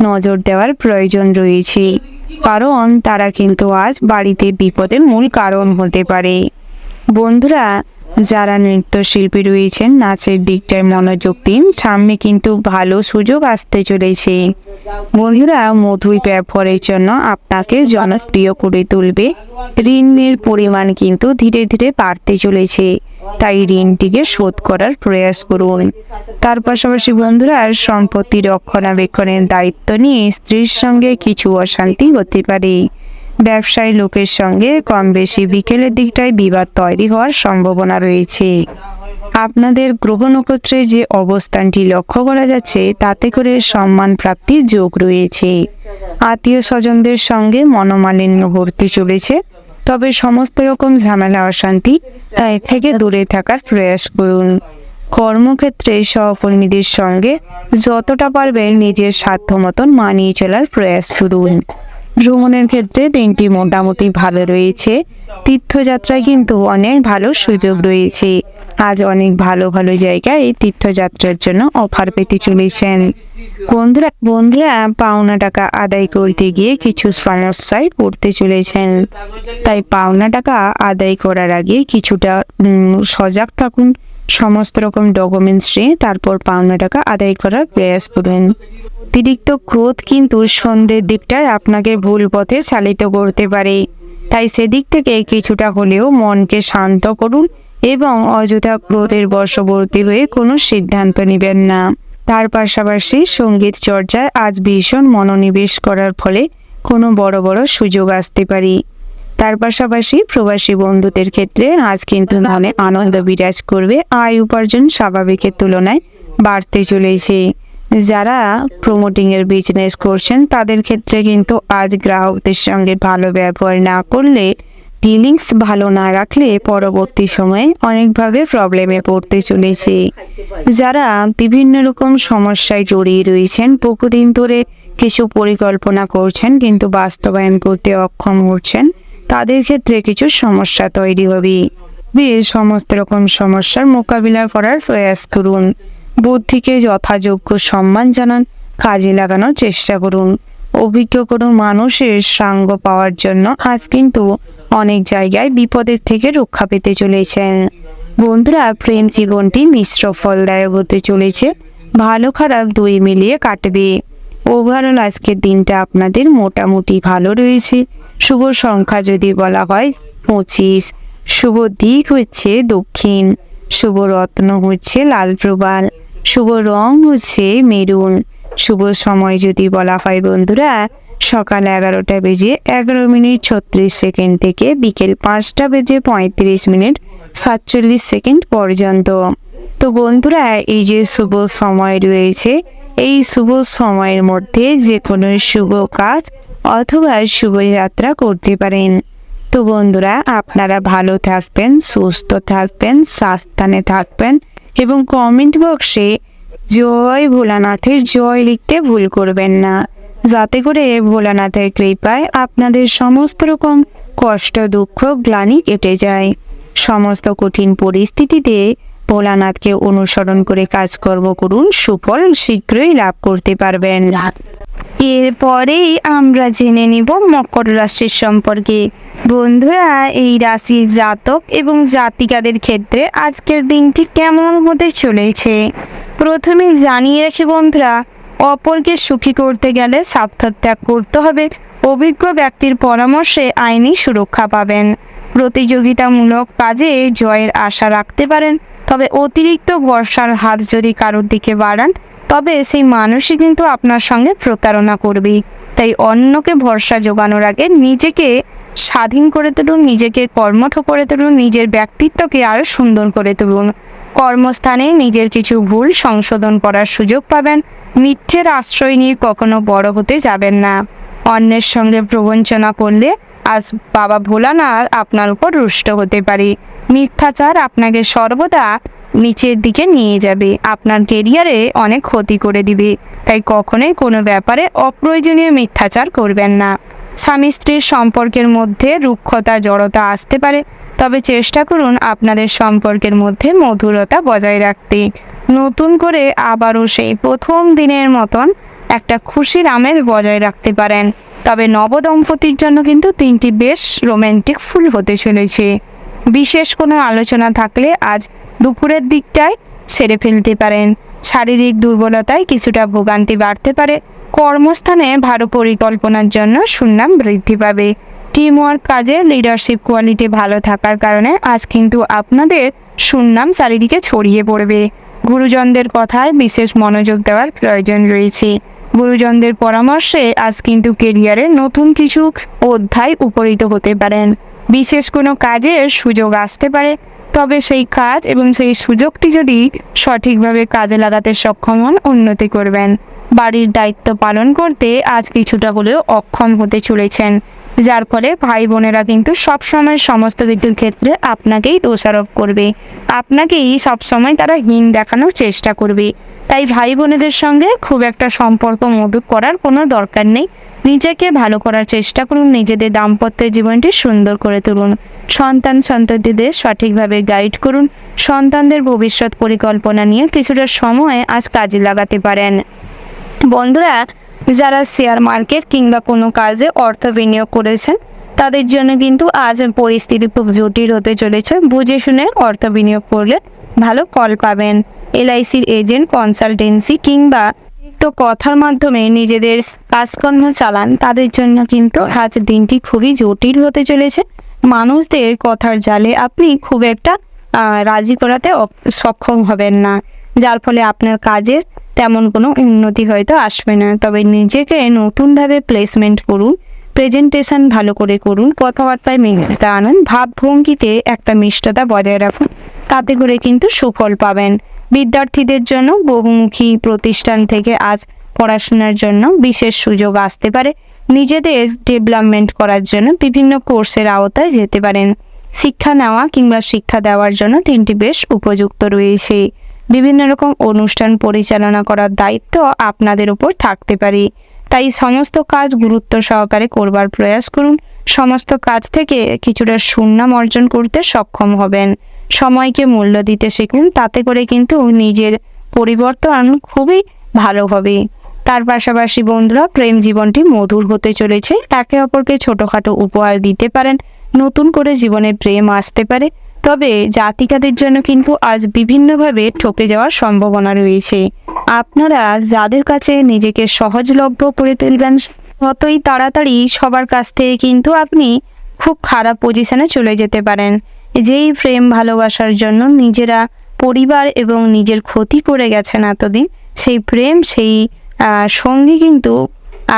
নজর দেওয়ার প্রয়োজন রয়েছে, কারণ তারা কিন্তু আজ বাড়িতে বিপদের মূল কারণ হতে পারে। বন্ধুরা, যারা নৃত্যশিল্পী রয়েছেন নাচের দিকটায় মনোযোগ দিন, সামনে কিন্তু ভালো সুযোগ আসতে চলেছে। বন্ধুরা, মধুর ব্যবহারের জন্য আপনাকে জনপ্রিয় করে তুলবে। ঋণের পরিমাণ কিন্তু ধীরে ধীরে বাড়তে চলেছে, তাই ঋণটিকে শোধ করার প্রয়াস করুন। তার পাশাপাশি বন্ধুরা, সম্পত্তি রক্ষণাবেক্ষণের দায়িত্ব নিয়ে স্ত্রীর সঙ্গে কিছু অশান্তি হতে পারে। ব্যবসায়ী লোকের সঙ্গে কম বেশি বিকেলের দিকটায় বিবাদ তৈরি হওয়ার সম্ভাবনা রয়েছে। আপনাদের গ্রহ নক্ষত্রের যে অবস্থানটি লক্ষ্য করা যাচ্ছে, তাতে করে সম্মান প্রাপ্তির যোগ রয়েছে। আত্মীয় স্বজনদের সঙ্গে মনোমালিন্য ঘটতে চলেছে, তবে সমস্ত রকম ঝামেলা অশান্তি থেকে দূরে থাকার প্রয়াস করুন। কর্মক্ষেত্রে সহকর্মীদের সঙ্গে যতটা পারবেন নিজের সাধ্য মতন মানিয়ে চলার প্রয়াস করুন। ভ্রমণের ক্ষেত্রে দিনটি মোটামুটি ভালো রয়েছে। তীর্থযাত্রায় কিন্তু অনেক ভালো সুযোগ রয়েছে। আজ অনেক ভালো ভালো জায়গায় তীর্থযাত্রার জন্য অফার পেতে চলেছেন। বন্ধুরা, পাওনা টাকা আদায় করতে গিয়ে কিছু সমস্যায় পড়তে চলেছেন, তাই পাওনা টাকা আদায় করার আগে কিছুটা সজাগ থাকুন। সমস্ত রকম ডকুমেন্টস নিয়ে তারপর পাওনা টাকা আদায় করার প্রয়াস করুন। অতিরিক্ত ক্রোধ কিন্তু সন্ধ্যের দিকটায় আপনাকে ভুল পথে চালিত করতে পারে, তাই সেদিক থেকে কিছুটা হলেও মনকে শান্ত করুন এবং অযথা ক্রোধের বশবর্তী হয়ে কোনো সিদ্ধান্ত নেবেন না। তার পাশাপাশি সঙ্গীত চর্চায় আজ ভীষণ মনোনিবেশ করার ফলে কোনো বড় বড় সুযোগ আসতে পারে। তার পাশাপাশি প্রবাসী বন্ধুদের ক্ষেত্রে আজ কিন্তু মনে আনন্দ বিরাজ করবে। আয় উপার্জন স্বাভাবিকের তুলনায় বাড়তে চলেছে। যারা প্রমোটিংয়ের বিজনেস করছেন তাদের ক্ষেত্রে কিন্তু আজ গ্রাহকদের সঙ্গে ভালো ব্যবহার না করলে, ডিলিংস ভালো না রাখলে পরবর্তী সময়ে অনেকভাবে প্রবলেমে পড়তে চলেছে। যারা বিভিন্ন রকম সমস্যায় জড়িয়ে রয়েছেন, বহুদিন ধরে কিছু পরিকল্পনা করছেন কিন্তু বাস্তবায়ন করতে অক্ষম হচ্ছেন, তাদের ক্ষেত্রে কিছু সমস্যা তৈরি হবে। সমস্ত রকম সমস্যার মোকাবিলা করার প্রয়াস করুন। বুদ্ধিকে যথাযোগ্য সম্মান জানান, কাজে লাগানোর চেষ্টা করুন। অভিজ্ঞ কোনো মানুষের সঙ্গ পাওয়ার জন্য আজ কিন্তু অনেক জায়গায় বিপদের থেকে রক্ষা পেতে চলেছেন। বন্ধুরা, প্রেম জীবনটি মিশ্র ফলদায়ক হতে চলেছে, ভালো খারাপ দুই মিলিয়ে কাটবে। ওভারঅল আজকের দিনটা আপনাদের মোটামুটি ভালো রয়েছে। শুভ সংখ্যা যদি বলা হয় 25, শুভ দিক হচ্ছে দক্ষিণ, শুভ রত্ন হচ্ছে লাল প্রবাল, শুভ রং হচ্ছে মেরুন। শুভ সময় যদি বলা হয় বন্ধুরা, সকাল 11টা বেজে 11 মিনিট 36 সেকেন্ড থেকে বিকেল 5টা বেজে 35 মিনিট 47 সেকেন্ড পর্যন্ত। তো বন্ধুরা, এই যে শুভ সময় রয়েছে, এই শুভ সময়ের মধ্যে যে কোনো শুভ কাজ অথবা শুভযাত্রা করতে পারেন। তো বন্ধুরা, আপনারা ভালো থাকবেন, সুস্থ থাকবেন, সাবধানে থাকবেন এবং কমেন্ট বক্সে জয় ভোলানাথের জয় লিখতে ভুল করবেন না, যাতে করে ভোলানাথের কৃপায় আপনাদের সমস্ত রকম কষ্ট, দুঃখ, গ্লানি কেটে যায়। সমস্ত কঠিন পরিস্থিতিতে ভোলানাথকে অনুসরণ করে কাজকর্ম করুন, সুফল শীঘ্রই লাভ করতে পারবেন। এরপরেই আমরা জেনে নিব মকর রাশির সম্পর্কে। বন্ধুরা, এই রাশির জাতক এবং জাতিকাদের ক্ষেত্রে আজকের দিনটি কেমন হতে চলেছে প্রথমে জানিয়ে রাখি বন্ধুরা, অপরকে সুখী করতে গেলে স্বার্থ ত্যাগ করতে হবে। অভিজ্ঞ ব্যক্তির পরামর্শে আইনি সুরক্ষা পাবেন। প্রতিযোগিতামূলক কাজে জয়ের আশা রাখতে পারেন, তবে অতিরিক্ত ভরসার হাত যদি কারোর দিকে বাড়ান তবে সেই মানুষই কিন্তু আপনার সঙ্গে প্রতারণা করবে। তাই অন্যকে ভরসা জোগানোর আগে নিজেকে স্বাধীন করে তুলুন, নিজেকে কর্মঠ করে তুলুন, নিজের ব্যক্তিত্বকে আরও সুন্দর করে তুলুন। কর্মস্থানে নিজের কিছু ভুল সংশোধন করার সুযোগ পাবেন। মিথ্যের আশ্রয় নিয়ে কখনো বড় হতে যাবেন না। অন্যের সঙ্গে প্রবঞ্চনা করলে আজ বাবা ভোলানাথ আপনার উপর রুষ্ট হতে পারে। মিথ্যাচার আপনাকে সর্বদা নিচের দিকে নিয়ে যাবে, আপনার কেরিয়ারে অনেক ক্ষতি করে দিবে। তাই কখনোই কোনো ব্যাপারে অপ্রয়োজনীয় মিথ্যাচার করবেন না। স্বামী স্ত্রীর সম্পর্কের মধ্যে রুক্ষতা, জড়তা আসতে পারে, তবে চেষ্টা করুন আপনাদের সম্পর্কের মধ্যে মধুরতা বজায় রাখতে। নতুন করে আবারও সেই প্রথম দিনের মতন একটা খুশির আমেজ বজায় রাখতে পারেন। তবে নবদম্পতির জন্য কিন্তু দিনটি বেশ রোম্যান্টিক ফুল হতে চলেছে। বিশেষ কোনো আলোচনা থাকলে আজ দুপুরের দিকটায় সেরে ফেলতে পারেন। শারীরিক দুর্বলতায় কিছুটা ভোগান্তি বাড়তে পারে। কর্মস্থানে ভালো পরিকল্পনার জন্য সুনাম বৃদ্ধি পাবে। টিম ওয়ার্ক কাজে লিডারশিপ কোয়ালিটি ভালো থাকার কারণে আজ কিন্তু আপনাদের সুনাম চারিদিকে ছড়িয়ে পড়বে। গুরুজনদের কথায় বিশেষ মনোযোগ দেওয়ার প্রয়োজন রয়েছে। গুরুজনদের পরামর্শে আজ কিন্তু কেরিয়ারে নতুন কিছু অধ্যায় উপনীত হতে পারেন। বিশেষ কোনো কাজের সুযোগ আসতে পারে, তবে সেই কাজ এবং সেই সুযোগটি যদি সঠিকভাবে কাজে লাগাতে সক্ষম হন, উন্নতি করবেন। বাড়ির দায়িত্ব পালন করতে আজ কিছুটা হলেও অক্ষম হতে চলেছেন, যার ফলে ভাই বোনেরা কিন্তু সবসময় সমস্ত দিকের ক্ষেত্রে আপনাকেই দোষারোপ করবে, আপনাকেই সবসময় তারা হীন দেখানোর চেষ্টা করবে। তাই ভাই বোনেদের সঙ্গে খুব একটা সম্পর্ক মধুর করার কোনো দরকার নেই। নিজেকে ভালো করার চেষ্টা করুন, নিজেদের দাম্পত্য জীবনটি সুন্দর করে তুলুন। সন্তানদের সঠিকভাবে গাইড করুন। সন্তানদের ভবিষ্যৎ পরিকল্পনা নিয়ে কিছুটা সময় আজ কাজে লাগাতে পারেন। বন্ধুরা, যারা শেয়ার মার্কেট কিংবা কোনো কাজে অর্থ বিনিয়োগ করেছেন তাদের জন্য কিন্তু আজ পরিস্থিতি খুব জটিল হতে চলেছে। বুঝে শুনে অর্থ বিনিয়োগ করলে ভালো ফল পাবেন। এলআইসির এজেন্ট, কনসালটেন্সি কিংবা তো কথার মাধ্যমে নিজেদের কাজকর্ম চালান, তাদের জন্য কিন্তু আজ দিনটি খুবই জটিল হতে চলেছে। মানুষদের কথার জালে আপনি খুব একটা রাজি করাতে সক্ষম হবেন না, যার ফলে আপনার কাজের তেমন কোনো উন্নতি হয়তো আসবে না। তবে নিজেকে নতুনভাবে প্লেসমেন্ট করুন, প্রেজেন্টেশন ভালো করে করুন, কথাবার্তায় মিষ্টতা আনুন, ভাবভঙ্গিতে একটা মিষ্টতা বজায় রাখুন, তাতে করে কিন্তু সুফল পাবেন। বিদ্যার্থীদের জন্য বহুমুখী প্রতিষ্ঠান থেকে আজ পড়াশোনার জন্য বিশেষ সুযোগ আসতে পারে। নিজেদের ডেভেলপমেন্ট করার জন্য বিভিন্ন কোর্সের আওতায় যেতে পারেন। শিক্ষা নেওয়া কিংবা শিক্ষা দেওয়ার জন্য দিনটি বেশ উপযুক্ত রয়েছে। বিভিন্ন রকম অনুষ্ঠান পরিচালনা করার দায়িত্ব আপনাদের উপর থাকতে পারে, তাই সমস্ত কাজ গুরুত্ব সহকারে করবার প্রয়াস করুন। সমস্ত কাজ থেকে কিছুটা সুনাম অর্জন করতে সক্ষম হবেন। সময়কে মূল্য দিতে শিখুন, তাতে করে কিন্তু নিজের পরিবর্তন খুবই ভালো হবে। তার পাশাপাশি বন্ধুরা, প্রেম জীবনটি মধুর হতে চলেছে। একে অপরকে ছোটোখাটো উপহার দিতে পারেন। নতুন করে জীবনে প্রেম আসতে পারে। তবে জাতিকাদের জন্য কিন্তু আজ বিভিন্নভাবে ঠকে যাওয়ার সম্ভাবনা রয়েছে। আপনারা যাদের কাছে নিজেকে সহজলভ্য করে তুলবেন, ততই তাড়াতাড়ি সবার কাছ থেকে কিন্তু আপনি খুব খারাপ পজিশনে চলে যেতে পারেন। যেই প্রেম ভালোবাসার জন্য নিজেরা পরিবার এবং নিজের ক্ষতি করে গেছেন এতদিন, সেই প্রেম সেই সঙ্গী কিন্তু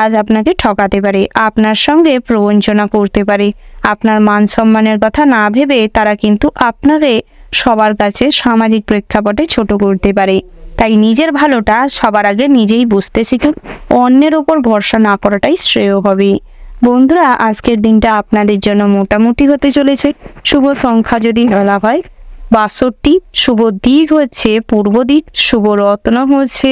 আজ আপনাকে ঠকাতে পারে, আপনার সঙ্গে প্রবঞ্চনা করতে পারে। আপনার মান সম্মানের কথা না ভেবে তারা কিন্তু আপনাকে সবার কাছে সামাজিক প্রেক্ষাপটে ছোট করতে পারে। তাই নিজের ভালোটা সবার আগে নিজেই বুঝতে শিখুন। অন্যের ওপর ভরসা না করাটাই শ্রেয় হবে। বন্ধুরা, আজকের দিনটা আপনাদের জন্য মোটামুটি হতে চলেছে। শুভ সংখ্যা যদি বলা হয় 62, শুভ দিক হচ্ছে পূর্ব দিক, শুভ রত্ন হচ্ছে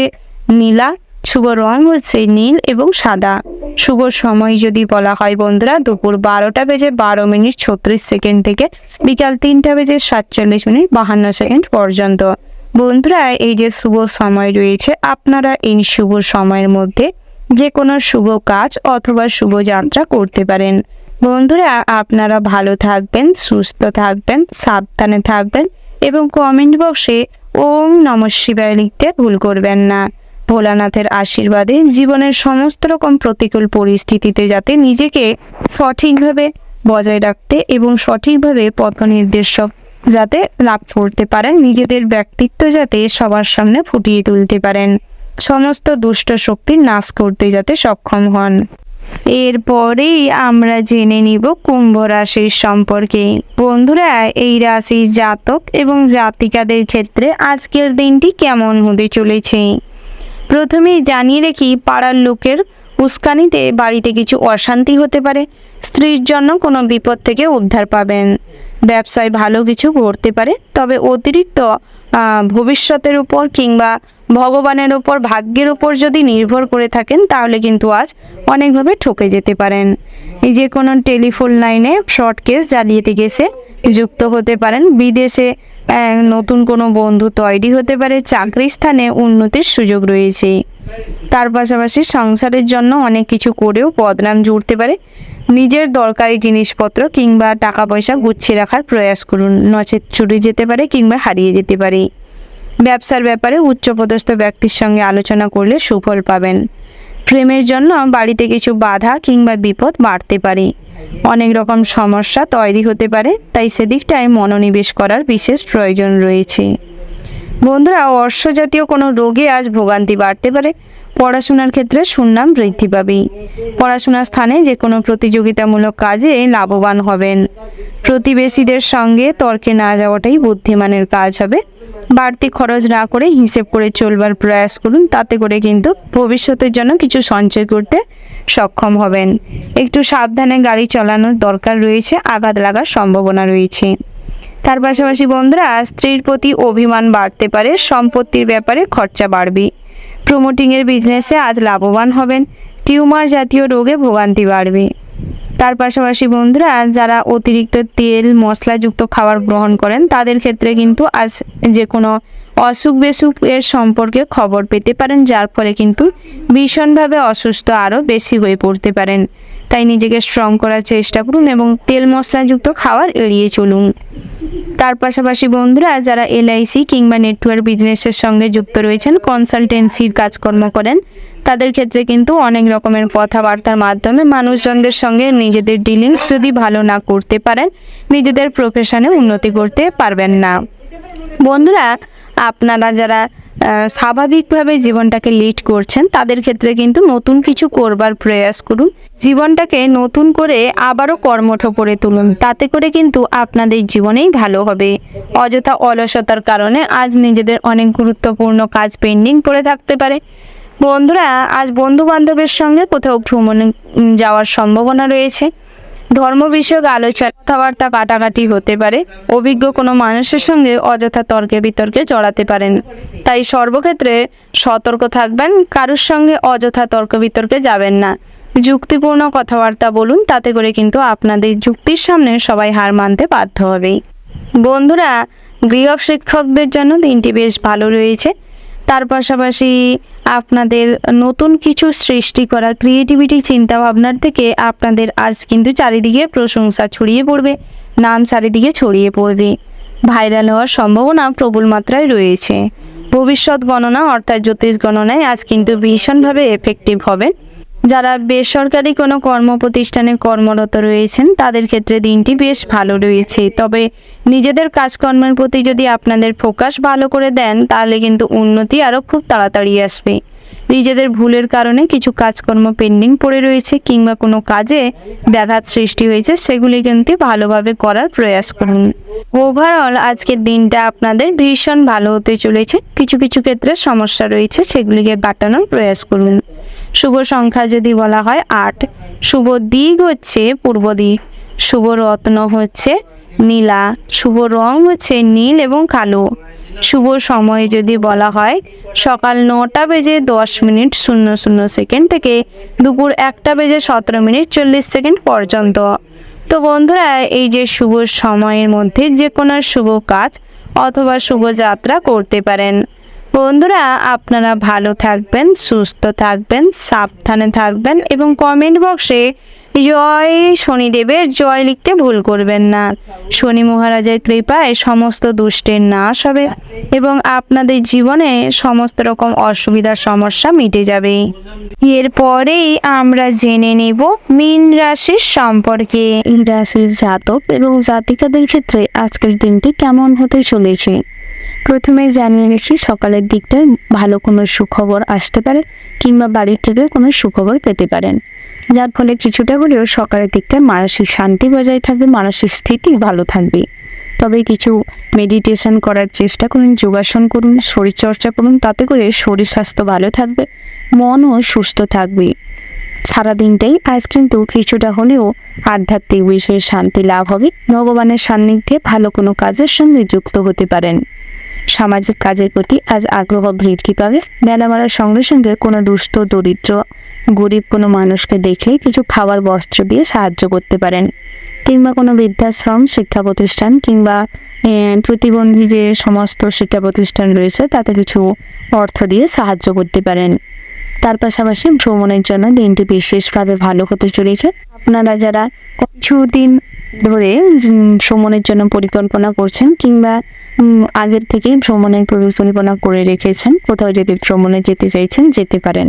নীলা, শুভ রং হচ্ছে নীল এবং সাদা। শুভ সময় যদি বলা হয় বন্ধুরা, দুপুর 12:12:36 থেকে বিকাল 3:47:52 পর্যন্ত। বন্ধুরা, এই যে শুভ সময় রয়েছে, আপনারা এই শুভ সময়ের মধ্যে যে কোনো শুভ কাজ অথবা শুভ যাত্রা করতে পারেন। বন্ধুরা, আপনারা ভালো থাকবেন, সুস্থ থাকবেন, সাবধানে থাকবেন এবং কমেন্ট বক্সে ওম নমঃ শিবায় লিখতে ভুল করবেন না। ভোলানাথের আশীর্বাদে জীবনের সমস্ত রকম প্রতিকূল পরিস্থিতিতে যাতে নিজেকে সঠিকভাবে বজায় রাখতে এবং সঠিকভাবে পথ নির্দেশক যাতে লাভ করতে পারেন, নিজেদের ব্যক্তিত্ব যাতে সবার সামনে ফুটিয়ে তুলতে পারেন, সমস্ত দুষ্ট শক্তির নাশ করতে যাতে সক্ষম হন। এরপরেই আমরা জেনে নিব কুম্ভ রাশির সম্পর্কে। বন্ধুরা, এই রাশির জাতক এবং জাতিকাদের ক্ষেত্রে আজকের দিনটি কেমন হতে চলেছে। প্রথমেই জানিয়ে রেখি, পাড়ার লোকের উস্কানিতে বাড়িতে কিছু অশান্তি হতে পারে। স্ত্রীর জন্য কোনো বিপদ থেকে উদ্ধার পাবেন। ব্যবসায় ভালো কিছু ঘটতে পারে, তবে অতিরিক্ত ভবিষ্যতের উপর কিংবা ভগবানের উপর, ভাগ্যের উপর যদি নির্ভর করে থাকেন, তাহলে কিন্তু আজ অনেকভাবে ঠকে যেতে পারেন। এই যে কোনো টেলিফোন লাইনে শর্ট কেস, জালিয়াতি কেসে যুক্ত হতে পারেন। বিদেশে নতুন কোনো বন্ধু তৈরি হতে পারে। চাকরি স্থানে উন্নতির সুযোগ রয়েছে। তার পাশাপাশি সংসারের জন্য অনেক কিছু করেও বদনাম জুড়তে পারে। নিজের দরকারি জিনিসপত্র কিংবা টাকা পয়সা গুছিয়ে রাখার প্রয়াস করুন, নচেত চুরি যেতে পারে কিংবা হারিয়ে যেতে পারে। ব্যবসার ব্যাপারে উচ্চপদস্থ ব্যক্তির সঙ্গে আলোচনা করলে সুফল পাবেন। প্রেমের জন্য বাড়িতে কিছু বাধা কিংবা বিপদ বাড়তে পারে। অনেক রকম সমস্যা তৈরি হতে পারে, তাই সেদিকটায় মনোনিবেশ করার বিশেষ প্রয়োজন রয়েছে। বন্ধুরা, অর্শ জাতীয় কোনো রোগে আজ ভোগান্তি বাড়তে পারে। পড়াশোনার ক্ষেত্রে সুনাম বৃদ্ধি পাবে। পড়াশোনার স্থানে যে কোনো প্রতিযোগিতামূলক কাজে লাভবান হবেন। প্রতিবেশীদের সঙ্গে তর্কে না যাওয়াটাই বুদ্ধিমানের কাজ হবে। বাড়তি খরচ না করে হিসেব করে চলবার প্রয়াস করুন, তাতে করে কিন্তু ভবিষ্যতের জন্য কিছু সঞ্চয় করতে সক্ষম হবেন। একটু সাবধানে গাড়ি চালানোর দরকার রয়েছে, আঘাত লাগার সম্ভাবনা রয়েছে। তার পাশাপাশি বন্ধুরা, স্ত্রীর প্রতি অভিমান বাড়তে পারে। সম্পত্তির ব্যাপারে খরচা বাড়বে। প্রমোটিংয়ের বিজনেসে আজ লাভবান হবেন। টিউমার জাতীয় রোগে ভোগান্তি বাড়বে। তার পাশাপাশি বন্ধুরা, যারা অতিরিক্ত তেল মশলাযুক্ত খাবার গ্রহণ করেন, তাদের ক্ষেত্রে কিন্তু আজ যে কোনো অসুখ বিসুখ এর সম্পর্কে খবর পেতে পারেন, যার ফলে কিন্তু ভীষণভাবে অসুস্থ আরও বেশি হয়ে পড়তে পারেন। তাই নিজেকে স্ট্রং করার চেষ্টা করুন এবং তেল মশলাযুক্ত খাবার এড়িয়ে চলুন। তার পাশাপাশি বন্ধুরা, যারা LIC কিংবা নেটওয়ার্ক বিজনেসের সঙ্গে যুক্ত রয়েছেন, কনসালটেন্সির কাজকর্ম করেন, তাদের ক্ষেত্রে কিন্তু অনেক রকমের কথাবার্তার মাধ্যমে মানুষজনদের সঙ্গে নিজেদের ডিলিংস যদি ভালো না করতে পারেন, নিজেদের প্রফেশনে উন্নতি করতে পারবেন না। বন্ধুরা, আপনারা যারা স্বাভাবিকভাবে জীবনটাকে লিড করছেন তাদের ক্ষেত্রে কিন্তু নতুন কিছু করবার প্রয়াস করুন। জীবনটাকে নতুন করে আবারও কর্মঠ করে তুলুন, তাতে করে কিন্তু আপনাদের জীবনেই ভালো হবে। অযথা অলসতার কারণে আজ নিজেদের অনেক গুরুত্বপূর্ণ কাজ পেন্ডিং পড়ে থাকতে পারে। বন্ধুরা, আজ বন্ধু বান্ধবের সঙ্গে কোথাও ভ্রমণে যাওয়ার সম্ভাবনা রয়েছে। ধর্ম বিষয়ক আলোচনা, কথাবার্তা কাটাকাটি হতে পারে। অভিজ্ঞ কোনো মানুষের সঙ্গে অযথা তর্কে বিতর্কে জড়াতে পারেন, তাই সর্বক্ষেত্রে সতর্ক থাকবেন। কারোর সঙ্গে অযথা তর্ক বিতর্কে যাবেন না। যুক্তিপূর্ণ কথাবার্তা বলুন, তাতে করে কিন্তু আপনাদের যুক্তির সামনে সবাই হার মানতে বাধ্য হবে। বন্ধুরা, গৃহ শিক্ষকদের জন্য দিনটি বেশ ভালো রয়েছে। তার পাশাপাশি আপনাদের নতুন কিছু সৃষ্টি করা ক্রিয়েটিভিটি চিন্তাভাবনার থেকে আপনাদের আজ কিন্তু চারিদিকে প্রশংসা ছড়িয়ে পড়বে, নাম চারিদিকে ছড়িয়ে পড়বে। ভাইরাল হওয়ার সম্ভাবনা প্রবল মাত্রায় রয়েছে। ভবিষ্যৎ গণনা অর্থাৎ জ্যোতিষ গণনায় আজ কিন্তু ভীষণভাবে এফেক্টিভ হবে। যারা বেসরকারি কোনো কর্মপ্রতিষ্ঠানে কর্মরত রয়েছেন তাদের ক্ষেত্রে দিনটি বেশ ভালো রয়েছে। তবে নিজেদের কাজকর্মের প্রতি যদি আপনাদের ফোকাস ভালো করে দেন তাহলে কিন্তু উন্নতি আরও খুব তাড়াতাড়ি আসবে। নিজেদের ভুলের কারণে কিছু কাজকর্ম পেন্ডিং পড়ে রয়েছে কিংবা কোনো কাজে ব্যাঘাত সৃষ্টি হয়েছে, সেগুলি কিন্তু ভালোভাবে করার প্রয়াস করুন। ওভারঅল আজকের দিনটা আপনাদের ভীষণ ভালো হতে চলেছে। কিছু কিছু ক্ষেত্রে সমস্যা রয়েছে, সেগুলিকে কাটানোর প্রয়াস করুন। শুভ সংখ্যা যদি বলা হয় 8, শুভ দিক হচ্ছে পূর্ব দিক, শুভ রত্ন হচ্ছে নীলা, শুভ রং হচ্ছে নীল এবং কালো। শুভ সময় যদি বলা হয় সকাল 9:10:00 থেকে দুপুর 1:17:40 পর্যন্ত। তো বন্ধুরা, এই যে শুভ সময়ের মধ্যে যে কোনো শুভ কাজ অথবা শুভ যাত্রা করতে পারেন। বন্ধুরা, আপনারা ভালো থাকবেন, সুস্থ থাকবেন, সাবধানে থাকবেন এবং কমেন্ট বক্সে জয় শনিদেবের জয় লিখতে ভুল করবেন না। শনি মহারাজের কৃপায় সমস্ত দুষ্টের নাশ হবে এবং আপনাদের জীবনে সমস্ত রকম অসুবিধা সমস্যা মিটে যাবে। এরপরেই আমরা জেনে নেব মীন রাশির সম্পর্কে। এই রাশির জাতক এবং জাতিকাদের ক্ষেত্রে আজকের দিনটি কেমন হতে চলেছে। প্রথমে জানিয়ে রেখি, সকালের দিকটায় ভালো কোনো সুখবর আসতে পারে কিংবা বাড়ির থেকে কোনো সুখবর পেতে পারেন, যার ফলে কিছুটা হলেও সকালের দিকটায় মানসিক শান্তি বজায় থাকবে, মানসিক স্থিতি ভালো থাকবে। তবে কিছু মেডিটেশন করার চেষ্টা করুন, যোগাসন করুন, শরীরচর্চা করুন, তাতে করে শরীর স্বাস্থ্য ভালো থাকবে, মনও সুস্থ থাকবে। সারাদিনটাই আজ কিন্তু কিছুটা হলেও আধ্যাত্মিক বিষয়ে শান্তি লাভ হবে। ভগবানের সান্নিধ্যে ভালো কোনো কাজের সঙ্গে যুক্ত হতে পারেন। সামাজিক কাজের প্রতি আজ আগ্রহ বৃদ্ধি পাবে। বেলা বাড়ার সঙ্গে সঙ্গে কোনো দুস্থ দরিদ্র গরিব কোনো মানুষকে দেখলে কিছু খাবার বস্ত্র দিয়ে সাহায্য করতে পারেন, কিংবা কোনো বৃদ্ধাশ্রম, শিক্ষা প্রতিষ্ঠান কিংবা প্রতিবন্ধী যে সমস্ত শিক্ষা প্রতিষ্ঠান রয়েছে তাতে কিছু অর্থ দিয়ে সাহায্য করতে পারেন। তার পাশাপাশি ভ্রমণের জন্য দিনটি বিশেষভাবে ভালো হতে চলেছে। আপনারা যারা কিছুদিন ধরে ভ্রমণের জন্য পরিকল্পনা করছেন কিংবা আগের থেকেই ভ্রমণের পরিকল্পনা করে রেখেছেন, কোথাও যদি ভ্রমণে যেতে চাইছেন যেতে পারেন।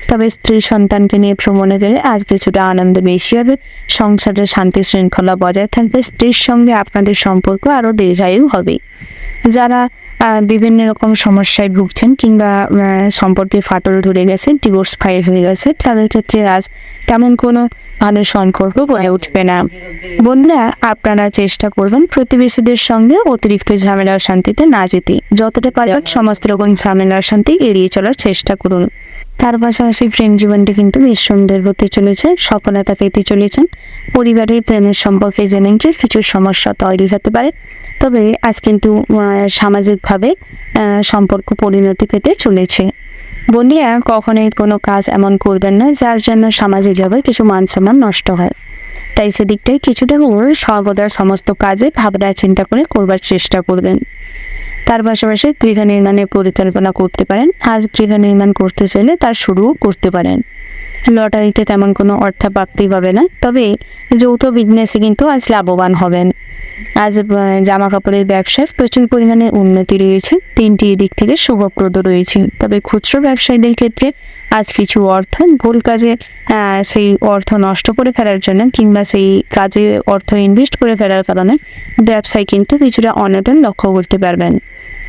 তবে স্ত্রী সন্তানকে নিয়ে ভ্রমণে গেলে আজ কিছুটা আনন্দ বেশি হবে, সংসারে শান্তি শৃঙ্খলা বজায় থাকবে, স্ত্রীর সঙ্গে আপনাদের সম্পর্ক আরও দীর্ঘায়ু হবে। যারা বিভিন্ন রকম সমস্যায় ভুগছেন কিংবা সম্পর্কে ফাটল ধরে গেছে, ডিভোর্স ফাইল হয়ে গেছে, তাদের ক্ষেত্রে আজ তেমন কোনো ভালো সম্পর্ক গড়ে উঠবে না। বন্ধুরা, আপনারা চেষ্টা করবেন প্রতিবেশীদের সঙ্গে অতিরিক্ত ঝামেলা শান্তিতে না যেতে। যতটা পারেন সমস্ত রকম ঝামেলা শান্তি এড়িয়ে চলার চেষ্টা করুন। তার পাশাপাশি প্রেম জীবনটি কিন্তু বেশ সুন্দর হতে চলেছে, সফলতা পেতে চলেছেন। পরিবারের প্রেমের সম্পর্কে জেনে যে কিছু সমস্যা তৈরি হতে পারে, তবে আজ কিন্তু সামাজিকভাবে সম্পর্ক পরিণতি পেতে চলেছে। বন্ধুরা, কখনোই কোনো কাজ এমন করবেন না যার জন্য সামাজিকভাবে কিছু মান সম্মান নষ্ট হয়। তাই সেদিকটাই কিছুটা করে সর্বদা সমস্ত কাজে ভাবনা চিন্তা করে করবার চেষ্টা করবেন। তার পাশাপাশি গৃহ নির্মাণের পরিকল্পনা করতে পারেন। আজ গৃহ নির্মাণ করতে চাইলে তার শুরুও করতে পারেন। লটারিতে তেমন কোনো অর্থপ্রাপ্তি হবে না, তবে যৌথ বিজনেসে কিন্তু আজ লাভবান হবেন। আজ জামা কাপড়ের ব্যবসায় প্রচুর পরিমাণে উন্নতি রয়েছে, তিনটি দিক থেকে শুভপ্রদ রয়েছে। তবে খুচরো ব্যবসায়ীদের ক্ষেত্রে আজ কিছু অর্থ ভুল কাজে সেই অর্থ নষ্ট করে ফেলার জন্য কিংবা সেই কাজে অর্থ ইনভেস্ট করে ফেলার কারণে ব্যবসায় কিন্তু কিছুটা অনটন লক্ষ্য করতে পারবেন।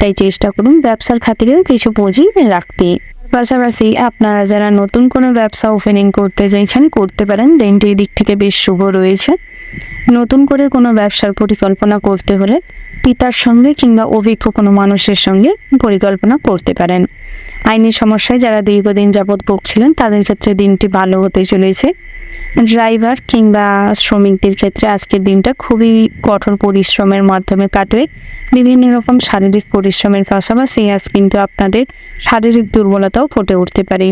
তাই চেষ্টা করুন ব্যবসার খাতিরেও কিছু পুঁজি রাখতে। পাশাপাশি আপনারা যারা নতুন কোনো ব্যবসা ওপেনিং করতে চাইছেন করতে পারেন, দিনটি দিক থেকে বেশ শুভ রয়েছে। নতুন করে কোনো ব্যবসার পরিকল্পনা করতে হলে পিতার সঙ্গে কিংবা অভিজ্ঞ কোনো মানুষের সঙ্গে পরিকল্পনা করতে পারেন। আইনি সমস্যায় যারা দীর্ঘদিন যাবৎ ভুগছিলেন তাদের ক্ষেত্রে দিনটি ভালো হতে চলেছে। ড্রাইভার কিংবা শ্রমিকদের ক্ষেত্রে আজকের দিনটা খুবই কঠোর পরিশ্রমের মাধ্যমে কাটবে। বিভিন্ন রকম শারীরিক পরিশ্রমের পাশাপাশি আজ কিন্তু আপনাদের শারীরিক দুর্বলতাও ফুটে উঠতে পারে।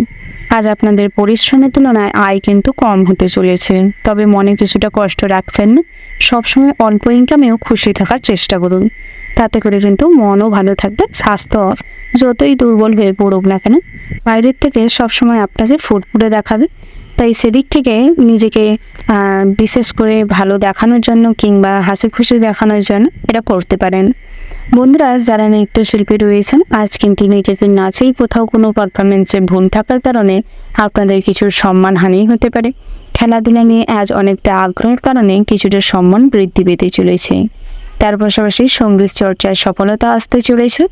আজ আপনাদের পরিশ্রমের তুলনায় আয় কিন্তু কম হতে চলেছে, তবে মনে কিছুটা কষ্ট রাখবেন না। সবসময় অল্প ইনকামেও খুশি থাকার চেষ্টা করুন, তাতে করে কিন্তু মনও ভালো থাকবে। স্বাস্থ্য যতই দুর্বল হয়ে পড়ুক না কেন, বাইরের থেকে সবসময় আপনাকে ফুটফুটে দেখাবে। তাই সেদিক থেকে নিজেকে বিশেষ করে ভালো দেখানোর জন্য কিংবা হাসি খুশি দেখানোর জন্য এটা করতে পারেন। বন্ধুরা, যারা নৃত্যশিল্পী রয়েছেন আজ কিন্তু নিজেদের নাচেই কোথাও কোনো পারফরমেন্সে ভুল থাকার কারণে আপনাদের কিছু সম্মানহানি হতে পারে। খেলাধুলা নিয়ে আজ অনেকটা আগ্রহের কারণে কিছুটা সম্মান বৃদ্ধি পেতে চলেছে। তার পাশাপাশি সঙ্গীত চর্চায় সফলতা আসতে চলেছে।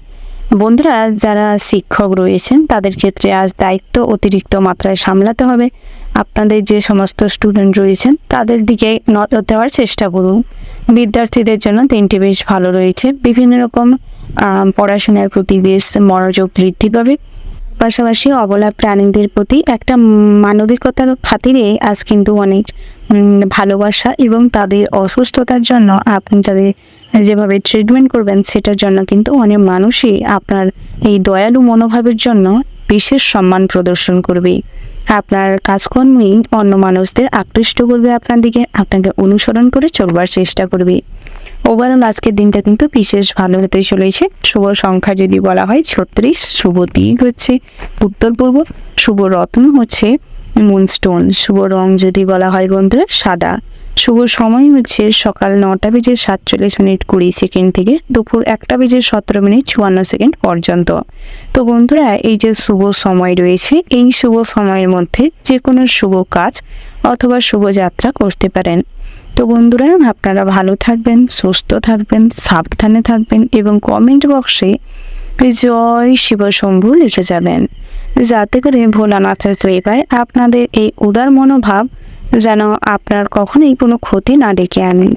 বন্ধুরা, যারা শিক্ষক রয়েছেন তাদের ক্ষেত্রে আজ দায়িত্ব অতিরিক্ত মাত্রায় সামলাতে হবে। আপনাদের যে সমস্ত স্টুডেন্ট রয়েছেন তাদের দিকে নজর দেওয়ার চেষ্টা করুন। বিদ্যার্থীদের জন্য দিনটি বেশ ভালো রয়েছে। বিভিন্ন রকম পড়াশোনার প্রতি বেশ মনোযোগ বৃদ্ধি পাবে। পাশাপাশি অবলা প্রাণীদের প্রতি একটা মানবিকতার খাতিরে আজ কিন্তু অনেক ভালোবাসা এবং তাদের অসুস্থতার জন্য আপনি তাদের যেভাবে ট্রিটমেন্ট করবেন সেটার জন্য কিন্তু অনেক মানুষই আপনার এই দয়ালু মনোভাবের জন্য বিশেষ সম্মান প্রদর্শন করবে। আপনার কাজকর্মই অন্য মানুষদের আকৃষ্ট করবে আপনার দিকে, আপনাকে অনুসরণ করে চলবার চেষ্টা করবে। ওভারঅল আজকের দিনটা কিন্তু বিশেষ ভালো হতে চলেছে। শুভ সংখ্যা যদি বলা হয় 36, শুভ দিক হচ্ছে উত্তর পূর্ব, শুভ রত্ন হচ্ছে মুনস্টোন, শুভ রং যদি বলা হয় বন্ধুরা সাদা, শুভ সময় হচ্ছে সকাল 9:47:20 থেকে দুপুর 1:17:54 পর্যন্ত। তো বন্ধুরা, এই যে শুভ সময় রয়েছে এই শুভ সময়ের মধ্যে যে কোনো শুভ কাজ অথবা শুভযাত্রা করতে পারেন। তো বন্ধুরা, আপনারা ভালো থাকবেন, সুস্থ থাকবেন, সাবধানে থাকবেন এবং কমেন্ট বক্সে জয় শিব শম্ভু লিখে যাবেন, যাতে করে ভোলানাথের কৃপায় আপনাদের এই উদার মনোভাব যেন আপনার কখনোই কোনো ক্ষতি না ডেকে আনে।